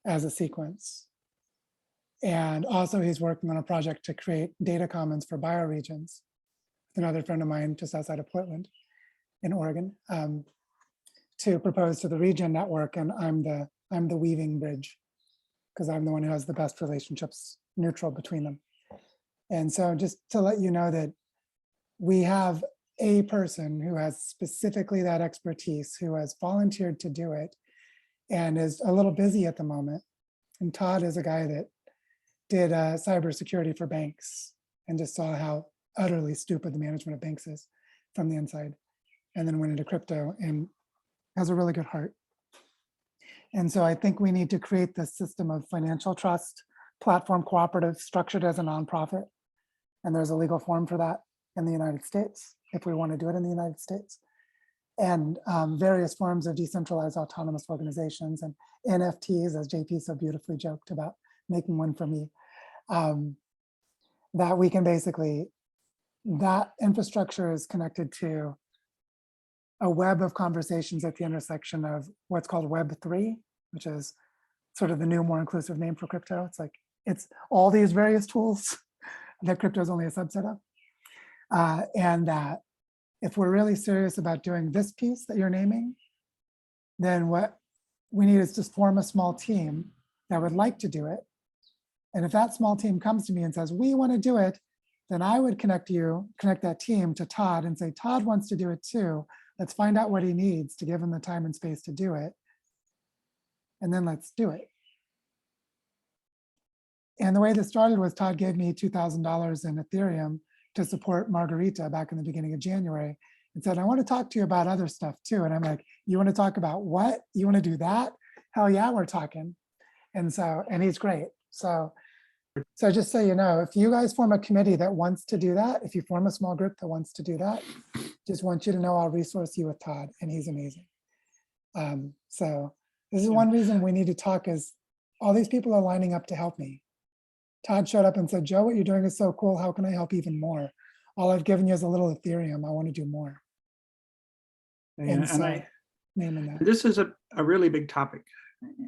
as a sequence. And also he's working on a project to create data commons for bioregions. Another friend of mine just outside of Portland in Oregon, to propose to the Regen Network, and I'm the weaving bridge because I'm the one who has the best relationships neutral between them. And so just to let you know that we have a person who has specifically that expertise, who has volunteered to do it and is a little busy at the moment. And Todd is a guy that did cybersecurity for banks and just saw how utterly stupid the management of banks is from the inside, and then went into crypto and has a really good heart. And so I think we need to create this system of financial trust, platform cooperative, structured as a nonprofit. And there's a legal form for that in the United States, if we want to do it in the United States. And various forms of decentralized autonomous organizations and NFTs, as JP so beautifully joked about making one for me, that we can basically, that infrastructure is connected to a web of conversations at the intersection of what's called Web3, which is sort of the new, more inclusive name for crypto. It's like, it's all these various tools that crypto is only a subset of. And that if we're really serious about doing this piece that you're naming, then what we need is just form a small team that would like to do it. And if that small team comes to me and says, we want to do it, then I would connect that team to Todd and say, Todd wants to do it too. Let's find out what he needs to give him the time and space to do it. And then let's do it. And the way this started was Todd gave me $2,000 in Ethereum to support Margarita back in the beginning of January and said, I want to talk to you about other stuff too. And I'm like, you want to talk about what? You want to do that? Hell yeah, we're talking. And so, and he's great. So just so you know, if you guys form a committee that wants to do that, if you form a small group that wants to do that, just want you to know I'll resource you with Todd, and he's amazing. So this is one reason we need to talk, is all these people are lining up to help me. Todd showed up and said, Joe, what you're doing is so cool. How can I help even more? All I've given you is a little Ethereum. I want to do more. And so, naming that. This is a really big topic.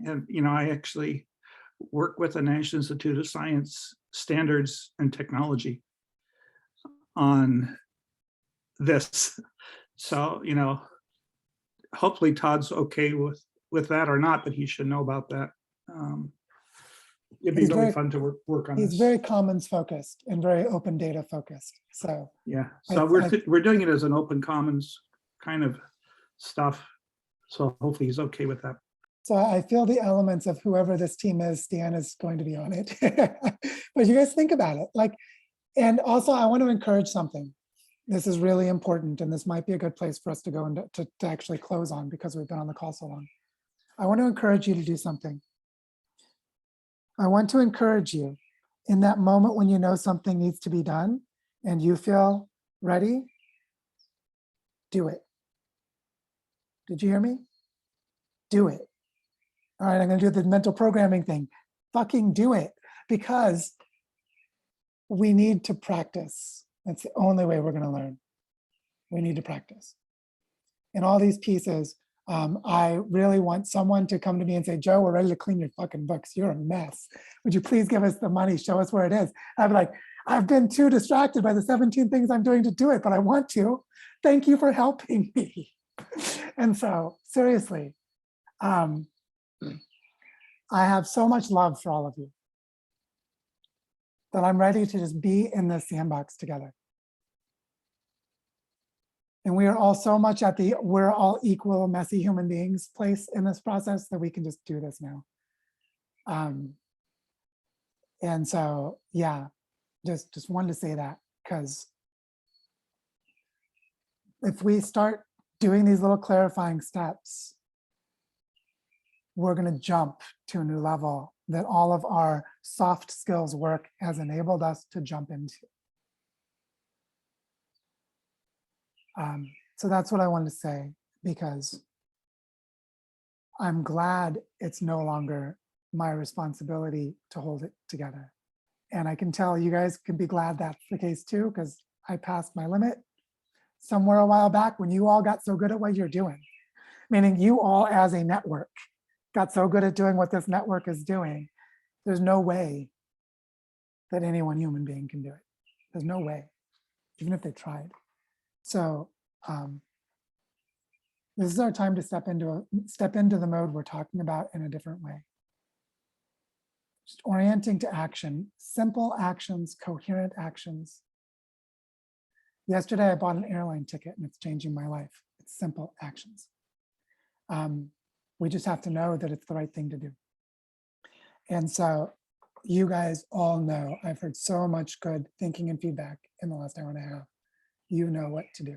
And, you know, I actually work with the National Institute of Science Standards and Technology on this. So, you know, hopefully Todd's okay with that or not, but he should know about that. It'd be really fun to work on this. He's very commons focused and very open data focused. So yeah, so we're doing it as an open commons kind of stuff. So hopefully he's okay with that. So I feel the elements of whoever this team is, Stan is going to be on it. But you guys think about it. Like, and also I want to encourage something. This is really important, and this might be a good place for us to go and to actually close on, because we've been on the call so long. I want to encourage you to do something. I want to encourage you in that moment when you know something needs to be done and you feel ready, do it. Did you hear me? Do it. All right, I'm going to do the mental programming thing. Fucking do it, because we need to practice. That's the only way we're going to learn. We need to practice. And all these pieces, I really want someone to come to me and say, Joe, we're ready to clean your fucking books. You're a mess. Would you please give us the money? Show us where it is. I'd be like, I've been too distracted by the 17 things I'm doing to do it, but I want to. Thank you for helping me. And so, seriously, I have so much love for all of you that I'm ready to just be in this sandbox together. And we are all so much at the we're all equal, messy human beings place in this process that we can just do this now. And so, yeah, just wanted to say that, because if we start doing these little clarifying steps, we're going to jump to a new level that all of our soft skills work has enabled us to jump into. So that's what I wanted to say, because I'm glad it's no longer my responsibility to hold it together. And I can tell you guys can be glad that's the case too, because I passed my limit. somewhere a while back when you all got so good at what you're doing, meaning you all as a network got so good at doing what this network is doing, there's no way that any one human being can do it. There's no way, even if they tried. So this is our time to step into the mode we're talking about in a different way. Just orienting to action, simple actions, coherent actions. Yesterday, I bought an airline ticket and it's changing my life. It's simple actions. We just have to know that it's the right thing to do. And so you guys all know, I've heard so much good thinking and feedback in the last hour and a half. You know what to do.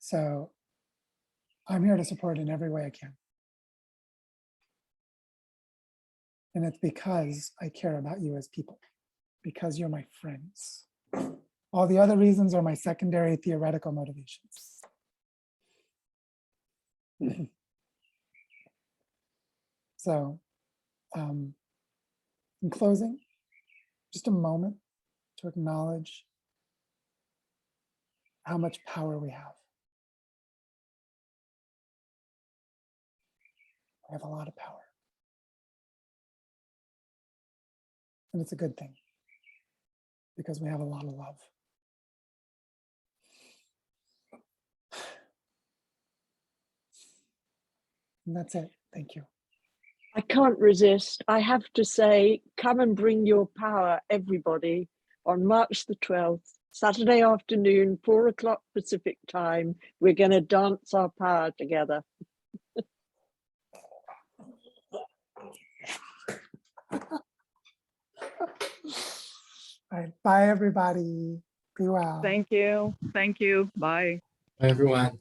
So I'm here to support in every way I can. And it's because I care about you as people, because you're my friends. All the other reasons are my secondary theoretical motivations. So in closing, just a moment to acknowledge how much power we have. We have a lot of power. And it's a good thing because we have a lot of love. And that's it. Thank you. I can't resist. I have to say, come and bring your power, everybody, on March the 12th, Saturday afternoon, 4 o'clock Pacific time. We're going to dance our power together. All right. Bye, everybody. Be well. Thank you. Thank you. Bye. Bye, everyone.